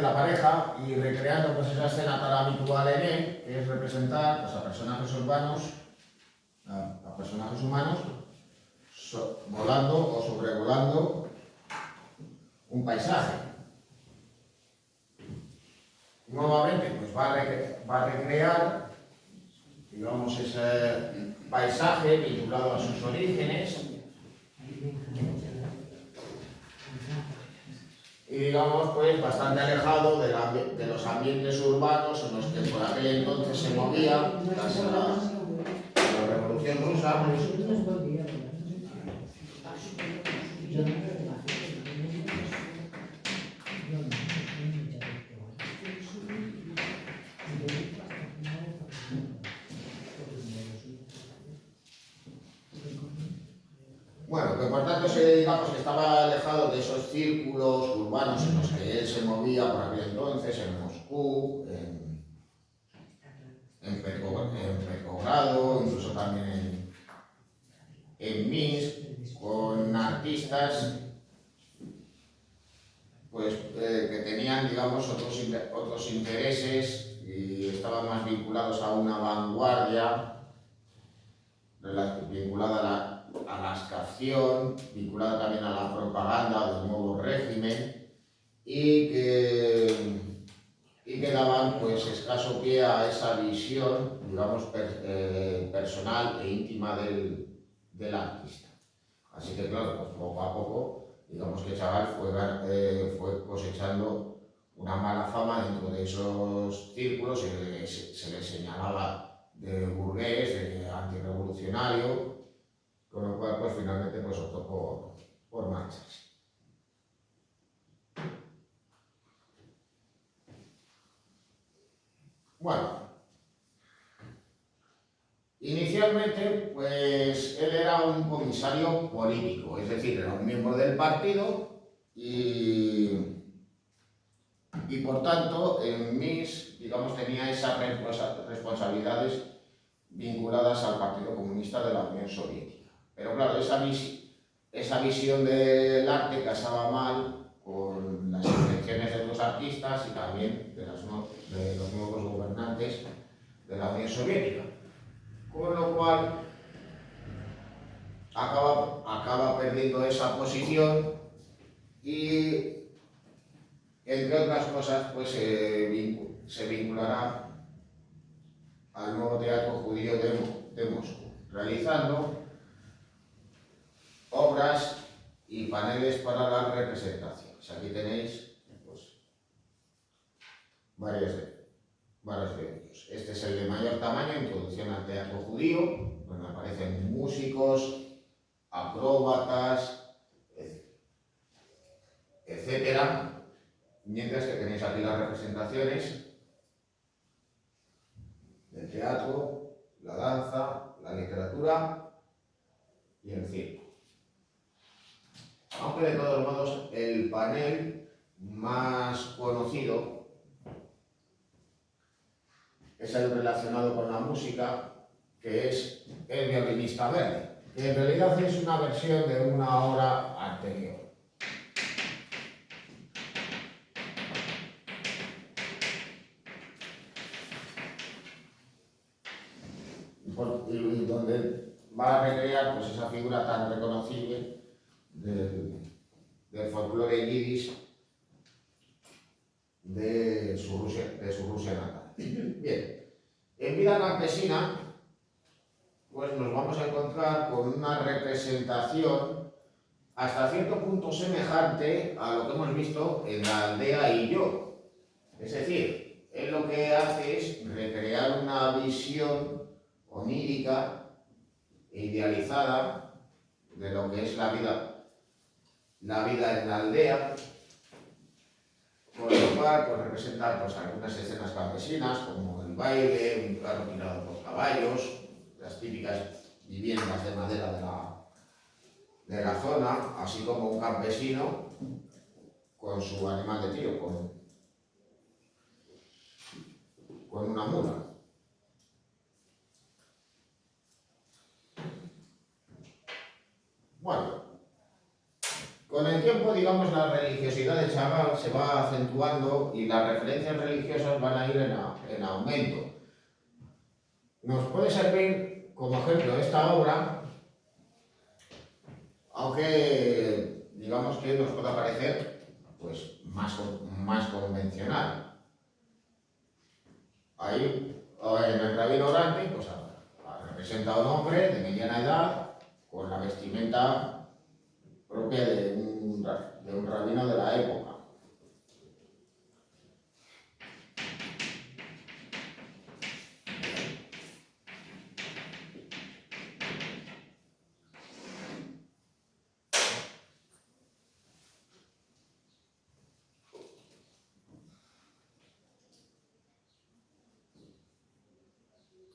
la pareja y recreando pues, esa escena tan habitual en él, que es representar pues, a personajes urbanos, a personajes humanos, volando o sobrevolando un paisaje. Nuevamente pues, va a recrear, digamos, ese paisaje vinculado a sus orígenes y digamos pues bastante alejado de los ambientes urbanos en los que por aquel entonces se movía tras la Revolución Rusa. Bueno, que por tanto digamos que estaba alejado de esos círculos urbanos en los que él se movía por aquel entonces, en Moscú, en Petrogrado, incluso también en Minsk, con artistas pues, que tenían, digamos, otros intereses y estaban más vinculados a una vanguardia, vinculada a la abstracción, vinculada también a la propaganda del nuevo régimen y que daban pues, escaso pie a esa visión, digamos, personal e íntima del artista. Así que claro, pues poco a poco, digamos que Chagall fue cosechando una mala fama dentro de esos círculos, se le señalaba de burgués, de antirrevolucionario, con lo cual pues finalmente pues optó por marcharse. Bueno, inicialmente pues él era un comisario político, es decir, era un miembro del partido y por tanto en Minsk, digamos, tenía esas responsabilidades vinculadas al Partido Comunista de la Unión Soviética. Pero claro, esa visión del arte casaba mal con las intenciones de los artistas y también de los nuevos gobernantes de la Unión Soviética. Con lo cual acaba perdiendo esa posición y, entre otras cosas, pues se vinculará al nuevo teatro judío de Moscú, realizando obras y paneles para las representaciones. Aquí tenéis pues, varios de ellos. Este es el de mayor tamaño, Introducción al teatro judío, donde aparecen músicos, acróbatas, etcétera, aquí las representaciones del teatro, la danza, la literatura y el circo. Aunque de todos modos el panel más conocido es el relacionado con la música, que es El violinista verde, que en realidad es una versión de una obra anterior. Y donde va a recrear pues, esa figura tan reconocible del folclore yiddish de su Rusia natal. Bien, en Vida campesina pues nos vamos a encontrar con una representación hasta cierto punto semejante a lo que hemos visto en La aldea y yo. Es decir, él lo que hace es recrear una visión onírica e idealizada de lo que es la vida en la aldea, con lo cual pues, representa pues, algunas escenas campesinas como el baile, un carro tirado por caballos, las típicas viviendas de madera de la zona, así como un campesino con su animal de tiro, con una mula. Bueno, con el tiempo, digamos, la religiosidad del chaval se va acentuando y las referencias religiosas van a ir en aumento. Nos puede servir como ejemplo esta obra, aunque digamos que nos pueda parecer pues, más convencional. Ahí, en el rabino orante, pues, representa a un hombre de mediana edad con la vestimenta propia de un rabino de la época.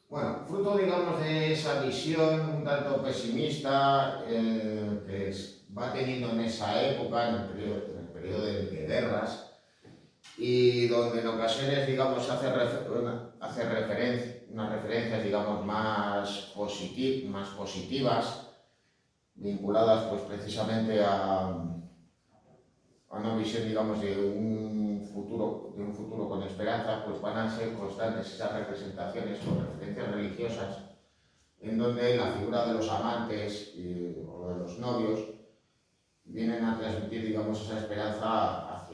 Bueno, fruto, digamos, de esa visión un tanto pesimista que va teniendo en esa época, en el periodo de guerras, y donde en ocasiones, digamos, hace unas referencias, digamos, más positivas, vinculadas, pues, precisamente a una visión, digamos, de un futuro con esperanza, pues van a ser constantes esas representaciones con referencias religiosas, en donde la figura de los amantes o de los novios vienen a transmitir, digamos, esa esperanza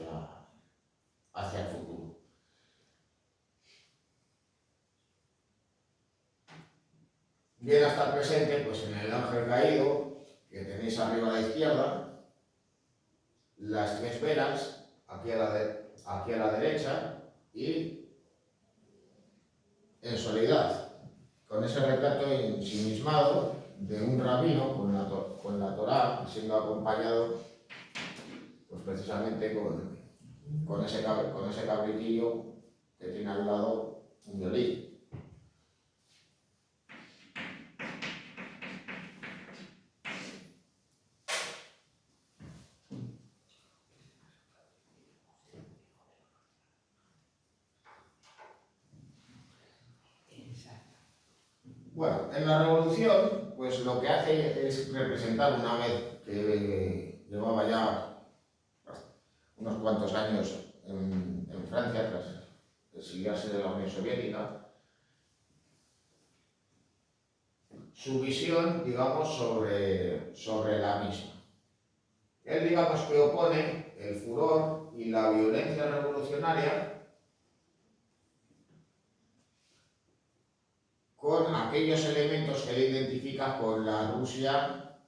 hacia el futuro. Bien, hasta el presente, pues en el ángel caído, que tenéis arriba a la izquierda, las tres velas, aquí a la derecha, y en soledad, con ese retrato ensimismado de un rabino con la Torá, siendo acompañado pues precisamente con ese cabritillo que tiene al lado un violín. Bueno, en la Revolución, pues lo que hace es representar, una vez que llevaba ya unos cuantos años en Francia, tras exiliarse de la Unión Soviética, su visión, digamos, sobre la misma. Él, digamos, que opone el furor y la violencia revolucionaria con aquellos elementos que él identifica con la Rusia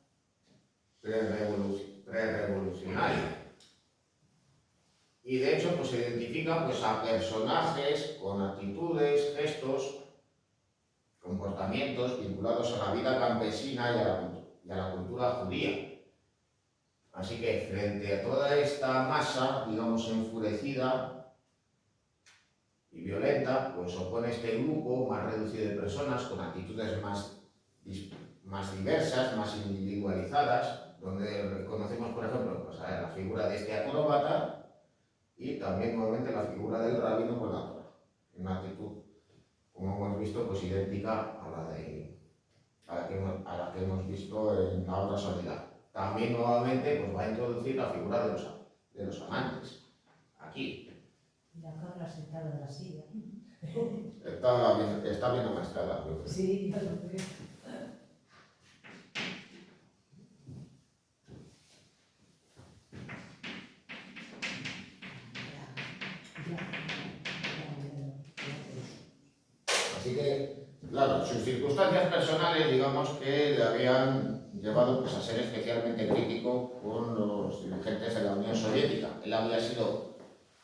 prerevolucionaria. Y de hecho, pues se identifica pues, a personajes con actitudes, gestos, comportamientos vinculados a la vida campesina y a la cultura judía. Así que frente a toda esta masa, digamos, enfurecida, y violenta, pues opone este grupo más reducido de personas con actitudes más diversas, más individualizadas, donde reconocemos, por ejemplo, pues, la figura de este acróbata y también nuevamente la figura del rabino con la Torá, una actitud, como hemos visto, pues idéntica a la que hemos visto en la obra Soledad. También nuevamente pues, va a introducir la figura de los amantes, aquí. Y la cabra sentada en la silla. Está bien amaestrada, yo creo. Sí, ya lo veo. Así que, claro, sus circunstancias personales, digamos que le habían llevado pues, a ser especialmente crítico con los dirigentes de la Unión Soviética. Él había sido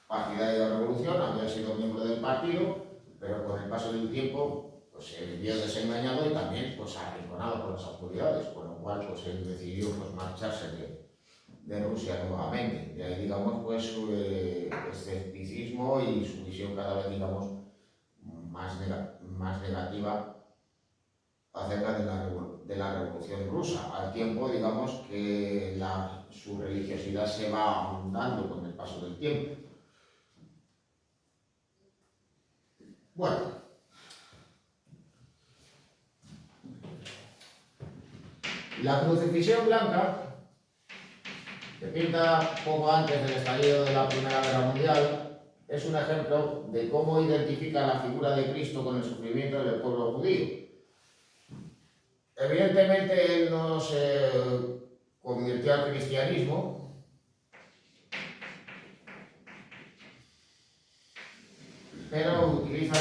partidario de la revolución, había sido miembro del partido, pero con el paso del tiempo pues, se vio desengañado y también pues, arrinconado por las autoridades, con lo cual pues, él decidió pues, marcharse de Rusia nuevamente. De ahí, digamos, pues, su escepticismo y su visión cada vez, digamos, más negativa acerca de la revolución rusa, al tiempo, digamos, que su religiosidad se va ahondando con el paso del tiempo. Bueno, la crucifixión blanca, que pinta poco antes del estallido de la Primera Guerra Mundial, es un ejemplo de cómo identifica la figura de Cristo con el sufrimiento del pueblo judío. Evidentemente, él no se convirtió al cristianismo, pero utiliza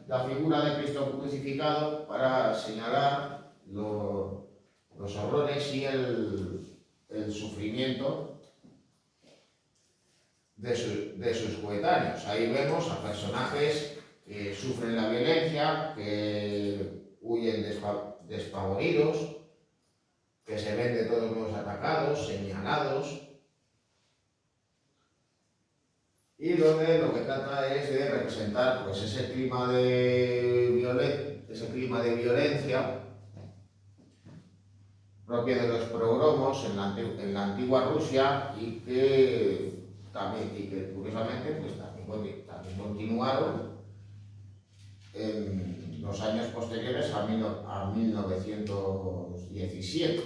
la figura de Cristo crucificado para señalar los horrores y el sufrimiento de sus coetáneos. Ahí vemos a personajes que sufren la violencia, que huyen despavoridos, que se ven de todos modos atacados, señalados, y donde lo que trata es de representar pues, ese clima de violencia propio de los pogromos en la antigua Rusia y que curiosamente pues, también continuaron en los años posteriores a 1917.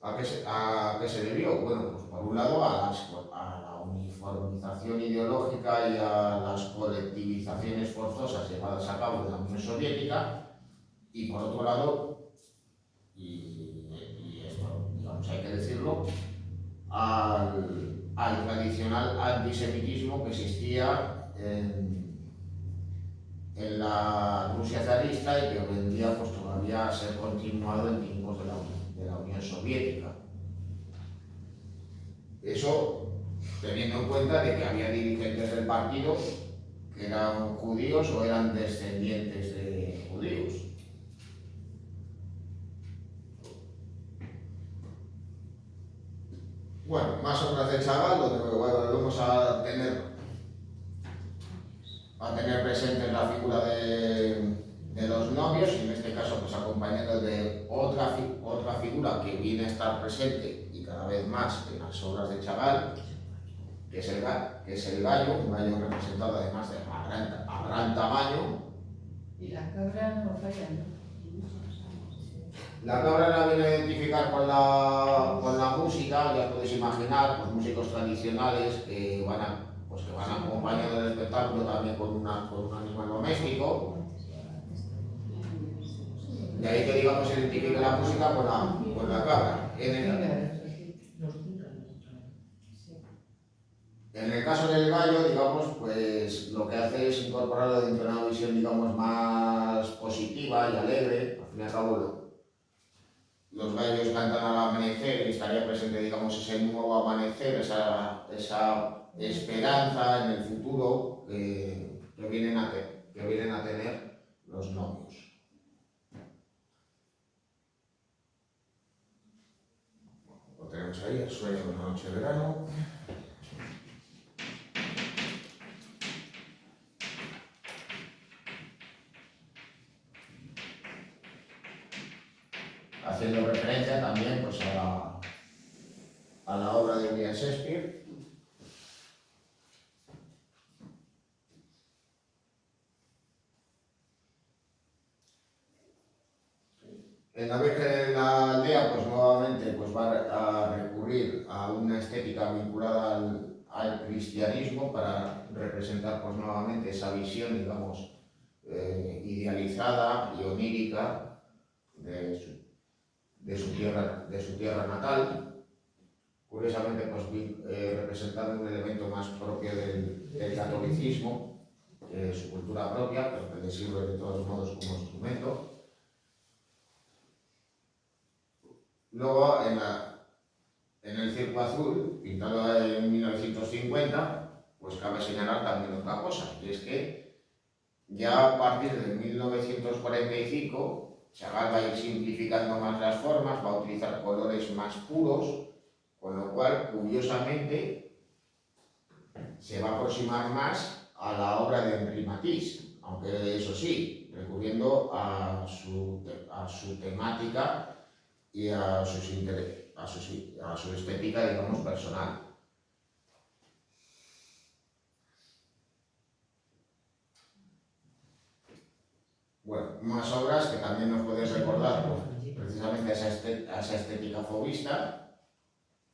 ¿A qué se debió? Bueno, pues por un lado a la uniformización ideológica y a las colectivizaciones forzosas llevadas a cabo en la Unión Soviética, y por otro lado, y esto digamos hay que decirlo, al tradicional antisemitismo que existía en la Rusia zarista y que hoy en día pues, todavía se ha continuado en tiempos de la Unión Soviética. Eso teniendo en cuenta de que había dirigentes del partido que eran judíos o eran descendientes de judíos. Bueno, más obras de Chagall, donde vamos a tener presente la figura de los novios, y en este caso pues acompañado de otra figura que viene a estar presente y cada vez más en las obras de Chagall, que es el gallo, un gallo representado además de a gran tamaño. Y la cabra no falla, ¿no? La cabra la viene a identificar con la música, ya podéis imaginar, pues músicos tradicionales que van acompañando el espectáculo también con un animal doméstico. De ahí que digamos se identifica la música con la cabra. En el caso del gallo, digamos, pues lo que hace es incorporarlo dentro de una visión, digamos, más positiva y alegre. Al fin y al cabo, los gallos cantan al amanecer y estaría presente, digamos, ese nuevo amanecer, esa esperanza en el futuro que vienen a tener los novios. Lo tenemos ahí, el sueño de una noche de verano. haciendo referencia también pues, a la obra de William Shakespeare. En la Virgen de la Aldea, pues nuevamente pues, va a recurrir a una estética vinculada al cristianismo para representar pues, nuevamente esa visión, digamos, idealizada y onírica de su tierra natal. Curiosamente, pues, representando un elemento más propio del catolicismo, su cultura propia, pero que le sirve de todos modos como instrumento. Luego, en el Circo Azul, pintado en 1950, pues cabe señalar también otra cosa, y es que ya a partir de 1945, Chagall va a ir simplificando más las formas, va a utilizar colores más puros, con lo cual, curiosamente, se va a aproximar más a la obra de Henri Matisse, aunque eso sí, recurriendo a su temática y a su estética, digamos, personal. Bueno, más obras que también nos pueden recordar pues, precisamente a esa estética fauvista,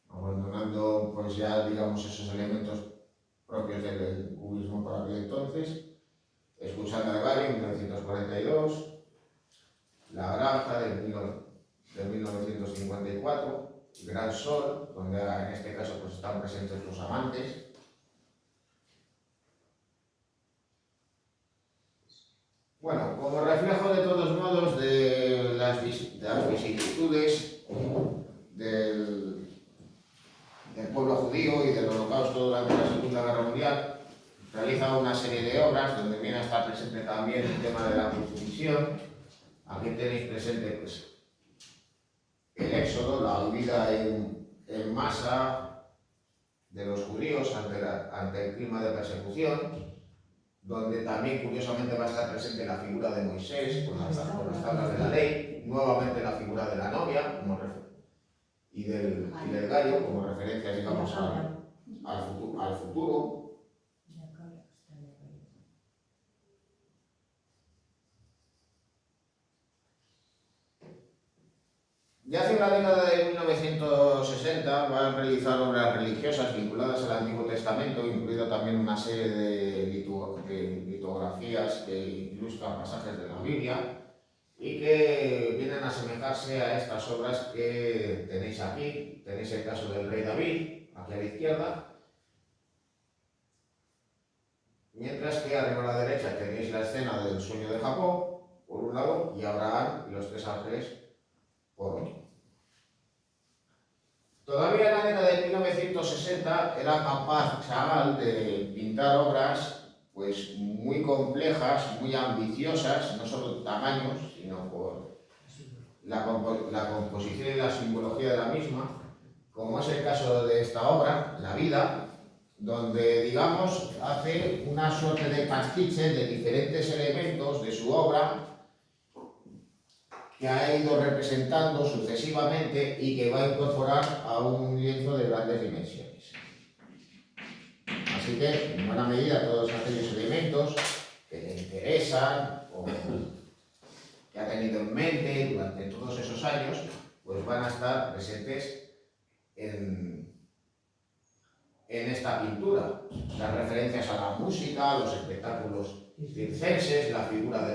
abandonando pues ya, digamos, esos elementos propios del cubismo para aquel entonces. Escuchando de Valle, en 1942, La Granja, de 1954, Gran Sol, donde en este caso pues, están presentes los amantes. Bueno, como reflejo de todos modos de las vicisitudes del pueblo judío y del holocausto durante la Segunda Guerra Mundial, realiza una serie de obras donde viene a estar presente también el tema de la crucifixión. Aquí tenéis presente pues, el éxodo, la huida en masa de los judíos ante el clima de persecución, donde también curiosamente va a estar presente la figura de Moisés con las tablas de la ley, nuevamente la figura de la novia y del gallo como referencia, digamos, al futuro. Ya hacia la década de 1960 va a realizar obras religiosas vinculadas al Antiguo Testamento, incluido también una serie de litografías que ilustran pasajes de la Biblia y que vienen a asemejarse a estas obras que tenéis aquí. Tenéis el caso del rey David, aquí a la izquierda, mientras que arriba a la derecha tenéis la escena del sueño de Jacob, por un lado, y Abraham y los tres ángeles por otro. Todavía en la década de 1960 era capaz Chagall de pintar obras pues, muy complejas, muy ambiciosas, no solo de tamaños, sino por la composición y la simbología de la misma, como es el caso de esta obra, La vida, donde, digamos, hace una suerte de pastiche de diferentes elementos de su obra que ha ido representando sucesivamente y que va a incorporar a un lienzo de grandes dimensiones. Así que, en buena medida, todos aquellos elementos que le interesan o que ha tenido en mente durante todos esos años, pues van a estar presentes en esta pintura. Las referencias a la música, a los espectáculos circenses, la figura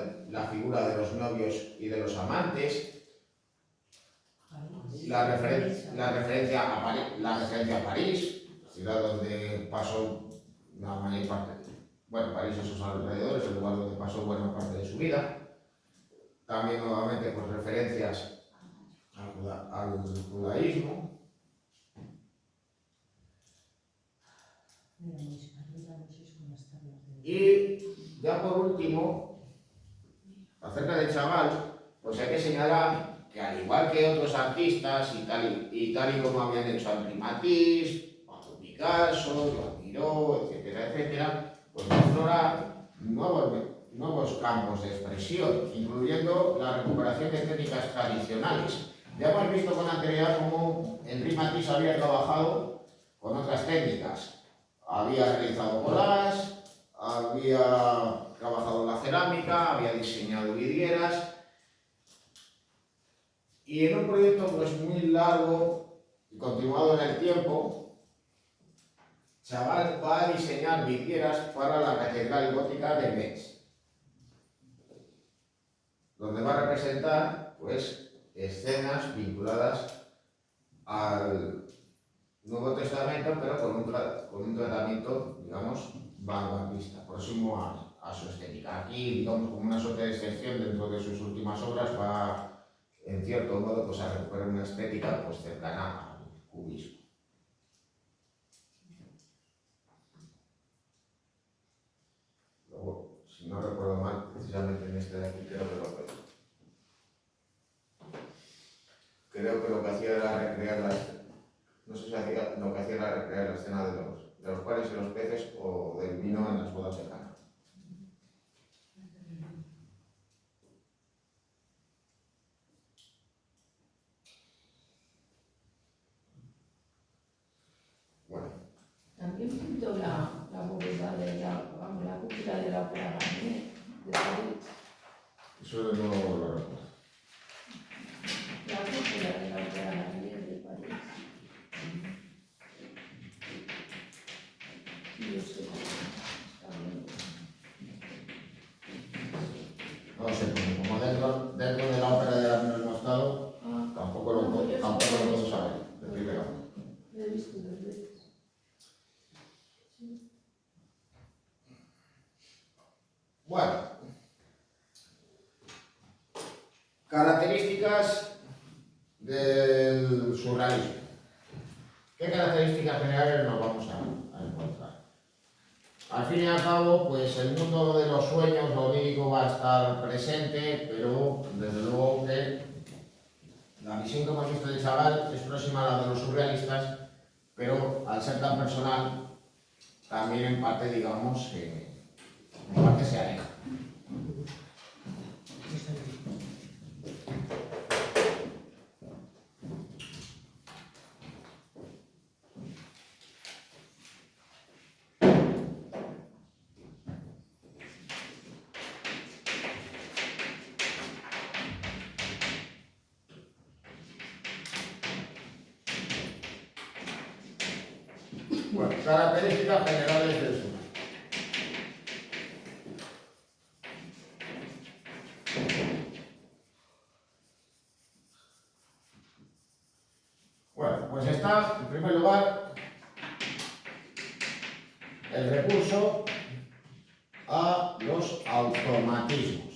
de los novios y de los amantes, la referencia a París, ciudad donde pasó la mayor parte, París y sus alrededores, el lugar donde pasó buena parte de su vida. También nuevamente pues, referencias al judaísmo. Y ya por último, acerca de Chagall, pues hay que señalar que al igual que otros artistas y tal y como habían hecho Henri Matisse, Pablo Picasso, Joan Miró, etcétera, etcétera, pues va a explorar nuevos campos de expresión, incluyendo la recuperación de técnicas tradicionales Ya hemos visto con anterioridad cómo Enric Matisse había trabajado con otras técnicas. Había realizado collage, había trabajado la cerámica, había diseñado vidrieras. Y en un proyecto pues muy largo y continuado en el tiempo, Chagall va a diseñar vidrieras para la Catedral Gótica de Metz, donde va a representar pues escenas vinculadas al Nuevo Testamento, pero con un tratamiento, digamos, vanguardista, próximo a su estética. Aquí, digamos, como una suerte de excepción dentro de sus últimas obras, va, en cierto modo, pues, a recuperar una estética pues, cercana al cubismo. Luego, si no recuerdo mal, precisamente en este de aquí, creo que lo que hacía era recrear no sé si hacía, lo que hacía era recrear la escena de los panes y los peces o del vino en las bodas de Cana. Bueno. También pintó la bóveda de la cúpula de la ópera Garnier de París. Eso no lo recuerdo. La cúpula de la ópera Garnier de París. Sí, es que está bien. No sé, porque como dentro de la ópera de Garnier no he estado, tampoco lo puedo saber de primera mano. Lo he visto 2 veces. Bueno, características del surrealismo. ¿Qué características generales nos vamos a encontrar? Al fin y al cabo, pues el mundo de los sueños, lo onírico va a estar presente, pero desde luego que la visión que hemos visto de Chagall es próxima a la de los surrealistas, pero al ser tan personal, también en parte, digamos, en parte se aleja. Bueno, características generales del sur. Bueno, pues está, en primer lugar, el recurso a los automatismos.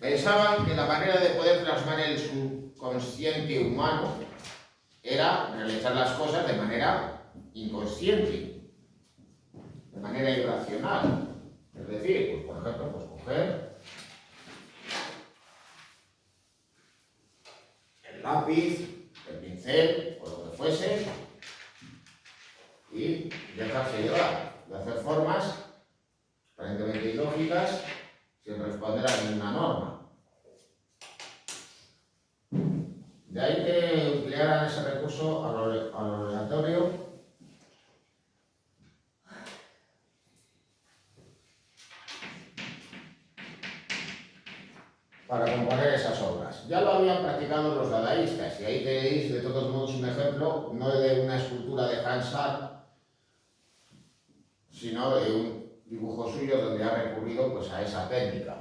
Pensaban que la manera de poder plasmar el subconsciente humano era realizar las cosas de manera inconsciente, de manera irracional. Es decir, pues, por ejemplo, pues coger el lápiz, el pincel o lo que fuese y dejarse llevar, de hacer formas aparentemente ilógicas sin responder a ninguna norma. De ahí que emplearan ese recurso a lo aleatorio para componer esas obras. Ya lo habían practicado los dadaístas, y ahí tenéis de todos modos un ejemplo, no de una escultura de Hans Sachs, sino de un dibujo suyo donde ha recurrido pues, a esa técnica.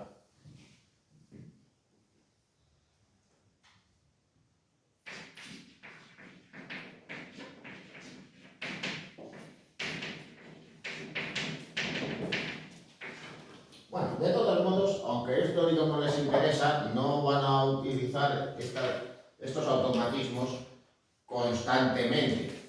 Bueno, de todos modos, aunque esto no les interesa, no van a utilizar estos automatismos constantemente.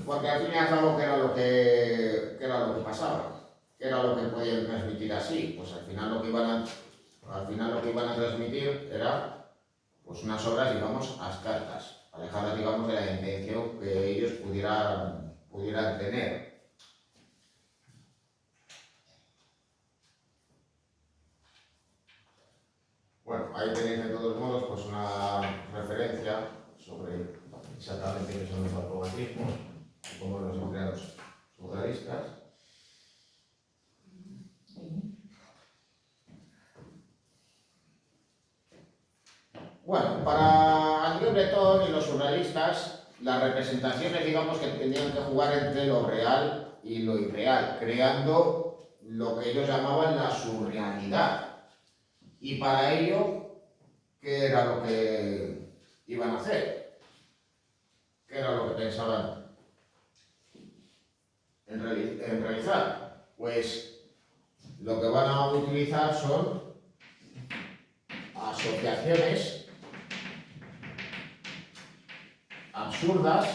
Porque al fin y al cabo, ¿qué era lo que pasaba? ¿Qué era lo que podían transmitir así? Pues al final lo que iban a transmitir era pues unas obras, digamos, abstractas, alejadas, digamos, de la intención que ellos pudieran tener. Bueno, ahí tenéis de todos modos pues una referencia sobre exactamente qué son los automatismos y cómo los emplean los surrealistas. Bueno, para André Breton y los surrealistas, las representaciones, digamos, que tenían que jugar entre lo real y lo irreal, creando lo que ellos llamaban la surrealidad. Y para ello, ¿qué era lo que iban a hacer? ¿Qué era lo que pensaban en realizar? Pues lo que van a utilizar son asociaciones absurdas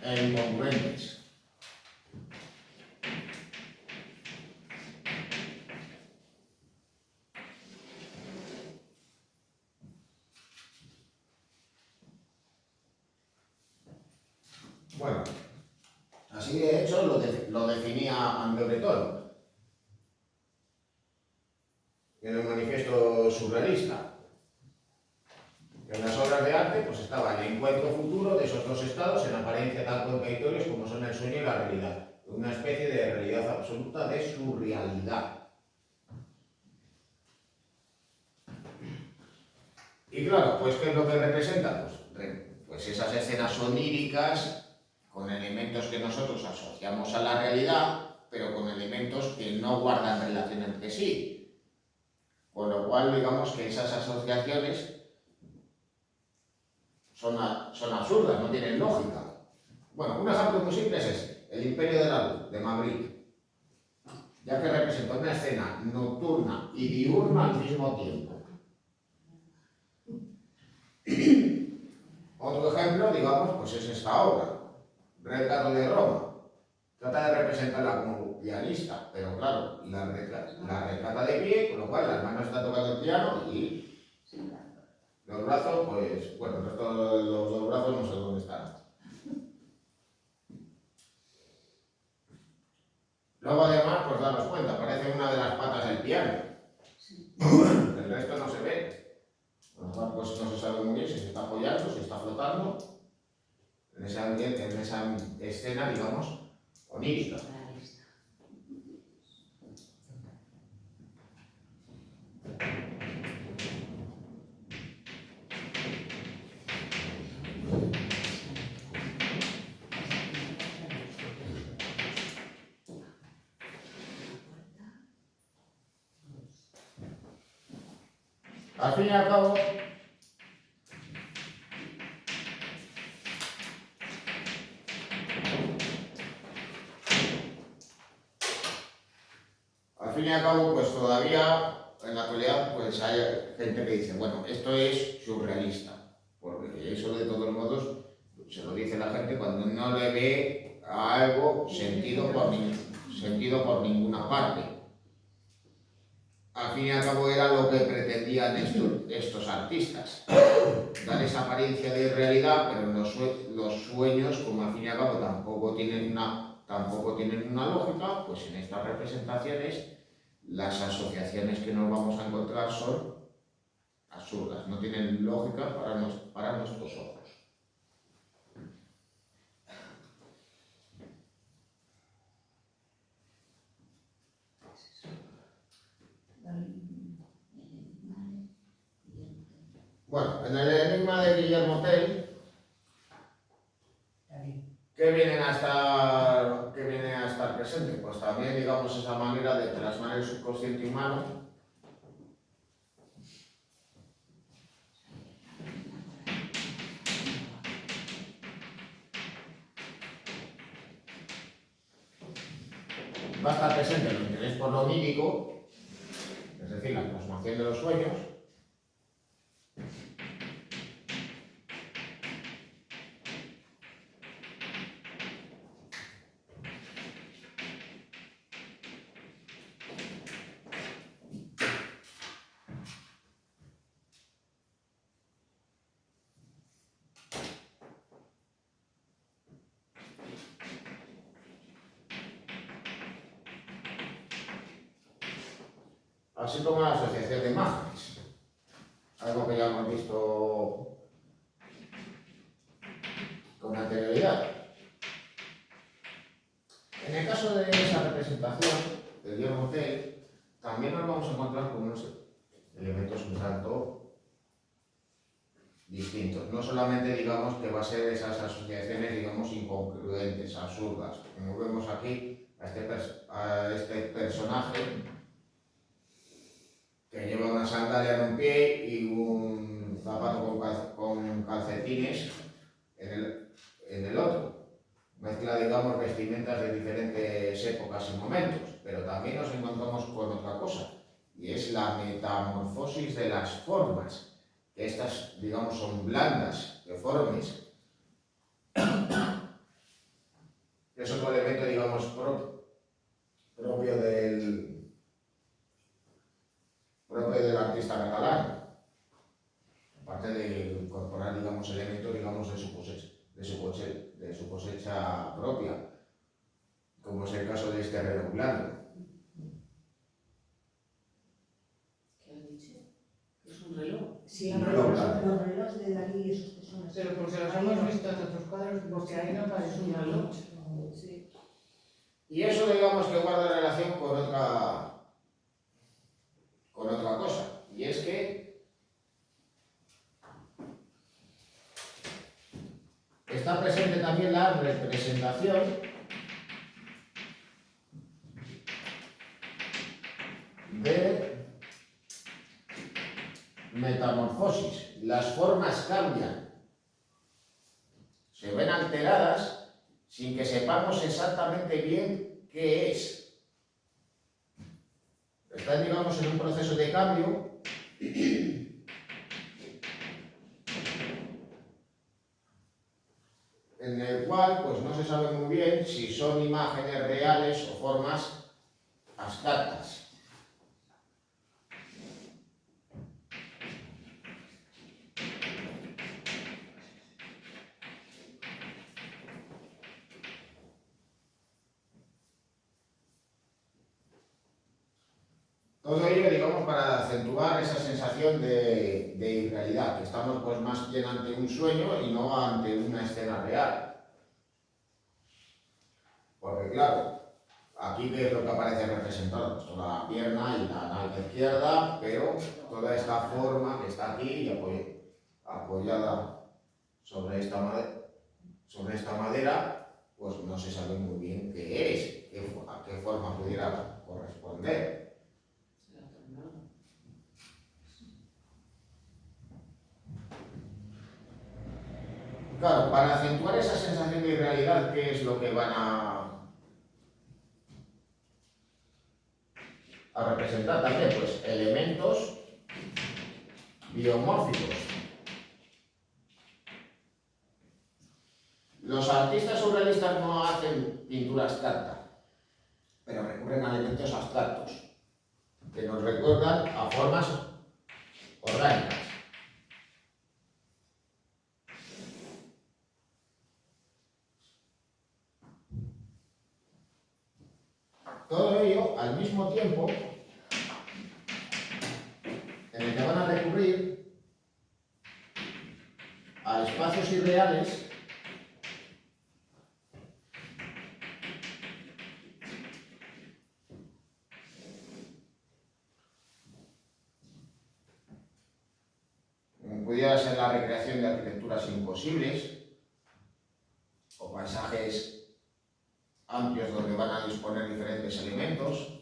e incongruentes. Bueno, así de hecho lo definía André Breton en el manifiesto surrealista. En las obras de arte pues estaba el encuentro futuro de esos dos estados en apariencia tan contradictorios como son el sueño y la realidad. Una especie de realidad absoluta de surrealidad. Y claro, pues ¿qué es lo que representa? Pues esas escenas oníricas con elementos que nosotros asociamos a la realidad, pero con elementos que no guardan relación entre sí. Con lo cual, digamos que esas asociaciones son absurdas, no tienen lógica. Bueno, un ejemplo muy simple es este, El Imperio de la Luz, de Magritte, ya que representa una escena nocturna y diurna al mismo tiempo. Otro ejemplo, digamos, pues es esta obra, Retrato de Roma. Trata de representarla como pianista, pero claro, la retrata de pie, con lo cual las manos están tocando el piano y los brazos, pues, bueno, el resto de los dos brazos no sé dónde están. Luego además, pues daros cuenta, parece una de las patas del piano. El resto no se ve. Pues no se sabe muy bien si se está apoyando, si está flotando en ese ambiente, en esa escena, digamos, onírica. Al fin y al cabo, pues todavía en la actualidad pues hay gente que dice, bueno, esto es surrealista, porque eso de todos modos se lo dice la gente cuando no le ve a algo sentido por ninguna parte. Al fin y al cabo era lo que pretendían estos artistas, dar esa apariencia de irrealidad, pero los sueños, como al fin y al cabo tampoco tienen una lógica, pues en estas representaciones las asociaciones que nos vamos a encontrar son absurdas, no tienen lógica para nuestros ojos. Bueno, en el enigma de Guillermo Tell, ¿qué viene a estar presente? Pues también, digamos, esa manera de plasmar el subconsciente humano va a estar presente el interés por lo onírico, es decir, la plasmación de los sueños, así como la asociación de imágenes, algo que ya hemos visto con anterioridad. En el caso de esa representación del Guillermo Tell, también nos vamos a encontrar con unos elementos un tanto distintos. No solamente digamos que va a ser esas asociaciones, digamos, incongruentes, absurdas, como vemos aquí a este personaje que lleva una sandalia en un pie y un zapato con calcetines en el otro. Mezcla, digamos, vestimentas de diferentes épocas y momentos, pero también nos encontramos con otra cosa, y es la metamorfosis de las formas, que estas, digamos, son blandas, deformes. Es otro elemento, digamos, propio del artista catalán, aparte de incorporar, digamos, elementos, digamos, de su cosecha propia, como es el caso de este reloj blando. ¿Qué has dicho? ¿Es un reloj? Sí, Un los reloj blanco. relojes de Dalí y esas personas. Pero porque los hemos visto en otros cuadros, porque ahí no parece un reloj. Sí. Y eso, digamos, que guarda relación con otra cosa, y es que está presente también la representación de metamorfosis. Las formas cambian, se ven alteradas sin que sepamos exactamente bien qué es. Están, digamos, en un proceso de cambio en el cual pues no se sabe muy bien si son imágenes reales o formas abstractas. Todo ello, digamos, para acentuar esa sensación de irrealidad, que estamos pues más bien ante un sueño y no ante una escena real. Porque claro, aquí ¿qué es lo que aparece representado? Pues toda la pierna y la nalga izquierda, pero toda esta forma que está aquí y apoyada sobre esta madera, pues no se sabe muy bien qué es, a qué forma pudiera corresponder. Claro, para acentuar esa sensación de irrealidad, ¿qué es lo que van a representar también? Pues elementos biomórficos. Los artistas surrealistas no hacen pintura abstracta, pero recurren a elementos abstractos, que nos recuerdan a formas orgánicas. Todo ello al mismo tiempo en el que van a recurrir a espacios irreales como pudiera ser la recreación de arquitecturas imposibles o paisajes amplios donde van a disponer diferentes elementos,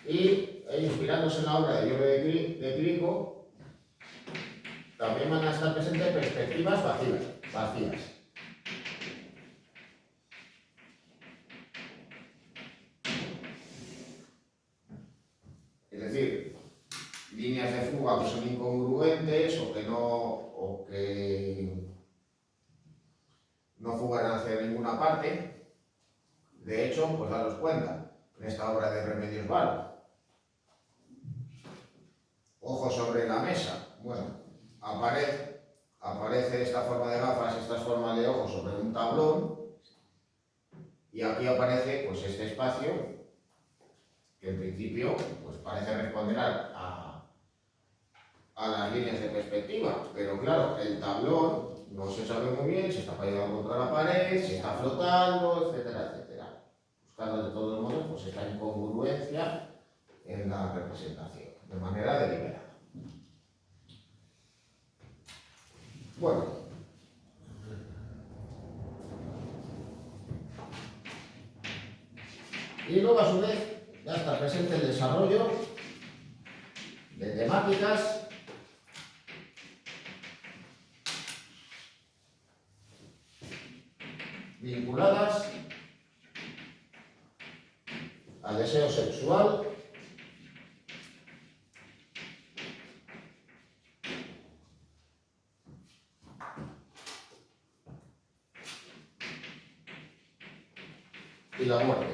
y inspirándose en la obra de Giorgio de Chirico, también van a estar presentes perspectivas vacías. Es decir, líneas de fuga que son incongruentes o que no fugan hacia ninguna parte. De hecho, pues daros cuenta, en esta obra de Remedios Varo, ojos sobre la mesa, bueno, aparece esta forma de gafas, esta forma de ojos sobre un tablón, y aquí aparece pues este espacio que en principio pues parece responder a las líneas de perspectiva, pero claro, el tablón no se sabe muy bien si está apoyado contra la pared, si está flotando, etcétera, etcétera. Buscando de todos modos pues esta incongruencia en la representación, de manera deliberada. Bueno, y luego a su vez ya está presente el desarrollo de temáticas vinculadas al deseo sexual y la muerte.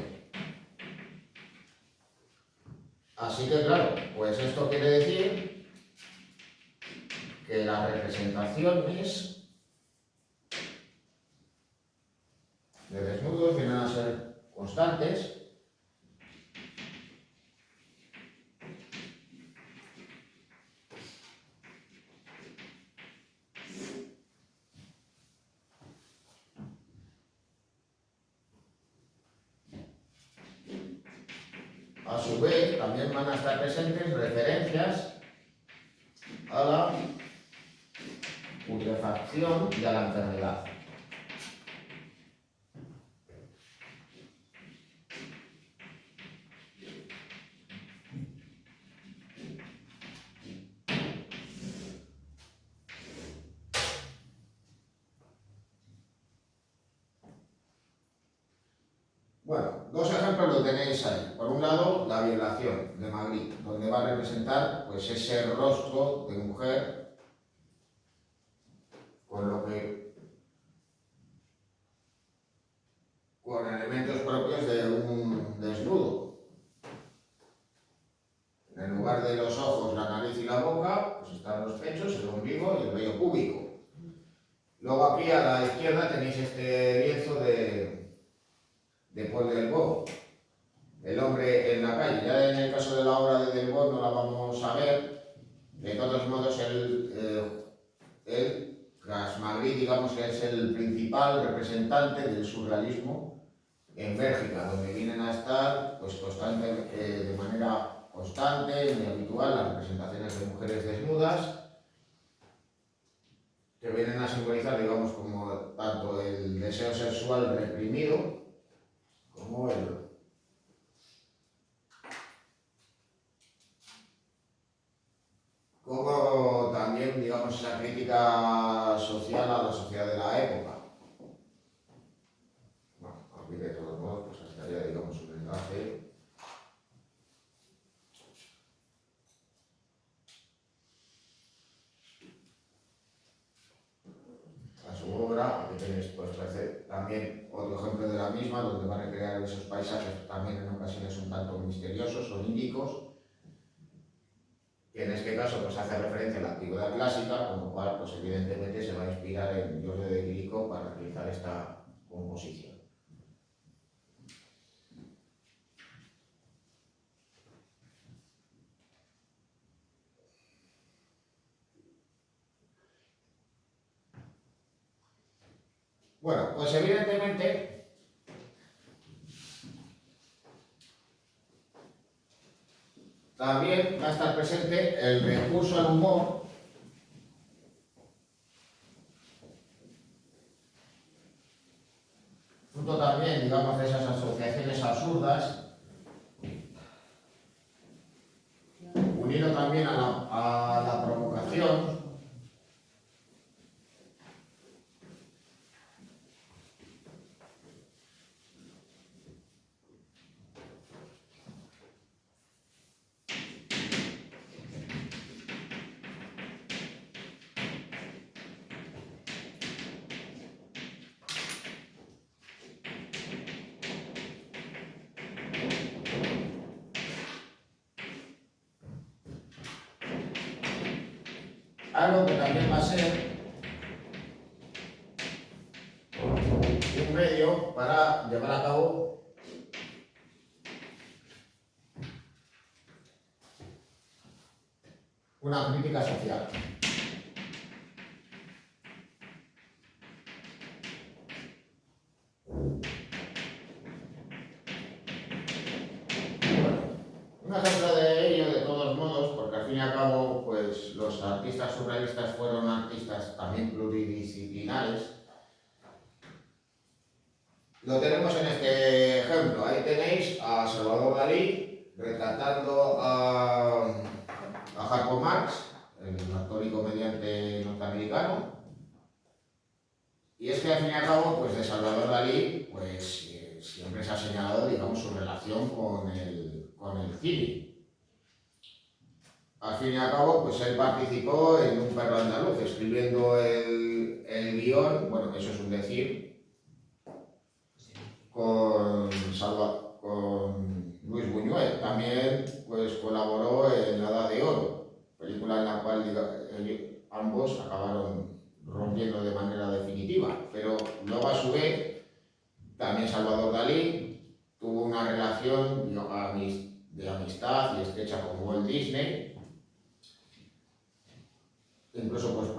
Así que claro, pues esto quiere decir que las representaciones de desnudos vienen a ser constantes a su vez también van a estar presentes referencias a la putrefacción y a la enfermedad. Bueno, dos ejemplos lo tenéis ahí. Por un lado, la violación de Magritte, donde va a representar pues ese rostro de mujer con elementos propios de un desnudo. En lugar de los ojos, la nariz y la boca, pues están los pechos, el ombligo y el vello púbico. Luego aquí a la izquierda tenéis este lienzo de Paul Delvaux, el hombre en la calle. Ya en el caso de la obra de Delvaux no la vamos a ver. De todos modos, tras Magritte, digamos que es el principal representante del surrealismo en Bélgica, donde vienen a estar pues, de manera constante, muy habitual, las representaciones de mujeres desnudas, que vienen a simbolizar, digamos, como tanto el deseo sexual reprimido, como también, digamos, esa crítica social a la sociedad de la época. Bueno, aquí de todos modos, pues estaría, digamos, un enlace. A su obra, aquí tenéis, pues parece también otro ejemplo de la misma, donde va a recrear esos paisajes también en ocasiones un tanto misteriosos, oníricos, que en este caso pues hace referencia a la antigüedad clásica, con lo cual pues evidentemente se va a inspirar en Giorgio de Chirico para realizar esta composición. Bueno, pues evidentemente también va a estar presente el recurso al humor, fruto también, digamos, de esas asociaciones absurdas, unido también a la provocación, algo que también va a ser un medio para llevar a cabo una crítica social. Un ejemplo de ello, de todos modos, porque al fin y al cabo, pues los artistas surrealistas fueron artistas también pluridisciplinares. Lo tenemos en este ejemplo. Ahí tenéis a Salvador Dalí retratando a Jacob Marx, el actor y comediante norteamericano. Y es que al fin y al cabo, pues de Salvador Dalí, pues siempre se ha señalado, digamos, su relación con el cine. Al fin y al cabo, pues él participó en Un perro andaluz, escribiendo el guión, bueno, eso es un decir, con Luis Buñuel. También pues colaboró en La Edad de Oro, película en la cual ambos acabaron rompiendo de manera definitiva. Pero luego a su vez, también Salvador Dalí tuvo una relación de amistad y estrecha con Walt Disney. Incluso pues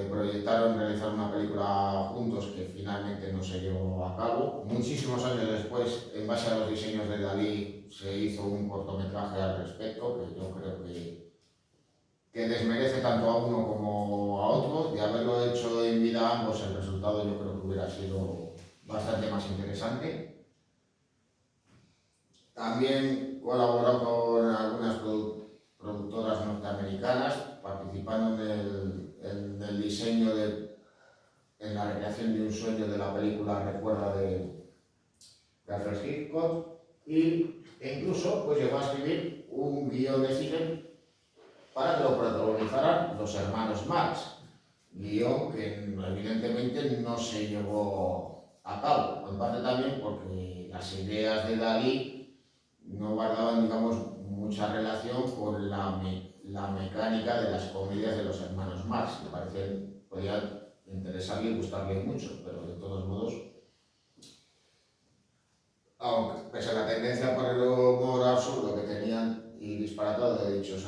proyectaron realizar una película juntos que finalmente no se llevó a cabo. Muchísimos años después, en base a los diseños de Dalí, se hizo un cortometraje al respecto, que yo creo que desmerece tanto a uno como a otro. De haberlo hecho en vida ambos, el resultado yo creo que hubiera sido bastante más interesante. También colaboró con algunas productoras norteamericanas, participando en el diseño en la recreación de un sueño de la película Recuerda de Alfred Hitchcock, e incluso pues llegó a escribir un guión de cine para que lo protagonizaran los hermanos Marx, guión que evidentemente no se llevó a cabo, en parte también porque las ideas de Dalí no guardaban, digamos, mucha relación con la mecánica de las comedias de los hermanos Marx, que podían interesarle y gustarle mucho, pero de todos modos, aunque pese a la tendencia por el humor absurdo que tenían y disparatado de dichos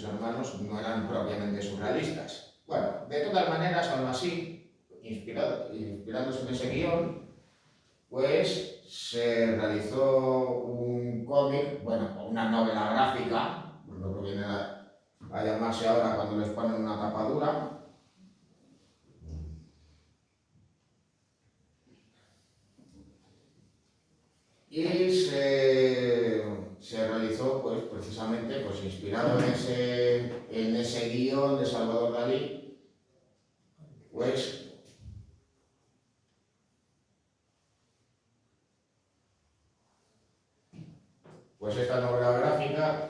hermanos, no eran propiamente surrealistas. Bueno, de todas maneras, aún así, inspirándose en ese guión, pues se realizó un cómic, bueno, una novela gráfica, lo que viene a llamarse ahora cuando les ponen una tapa dura. Y se realizó pues precisamente pues inspirado en ese guión de Salvador Dalí, pues esta novela gráfica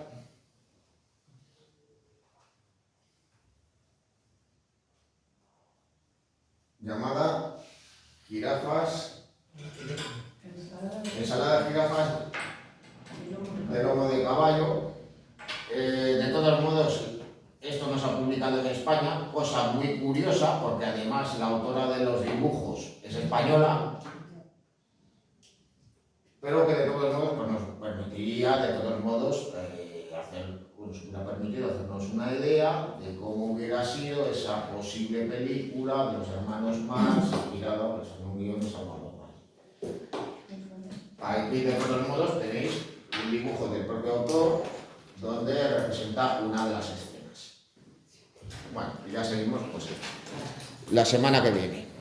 llamada Jirafas, ensalada de jirafas de lomo de caballo. De todos modos, esto no se ha publicado en España, cosa muy curiosa, porque además la autora de los dibujos es española, pero que de todos modos pues nos permitiría, de todos modos, nos hubiera permitido hacernos una idea de cómo hubiera sido esa posible película de los hermanos Marx inspirada pues, en un guión de Salvador Dalí. Aquí, de todos modos, tenéis un dibujo del propio autor donde representa una de las escenas. Bueno, y ya seguimos pues, la semana que viene.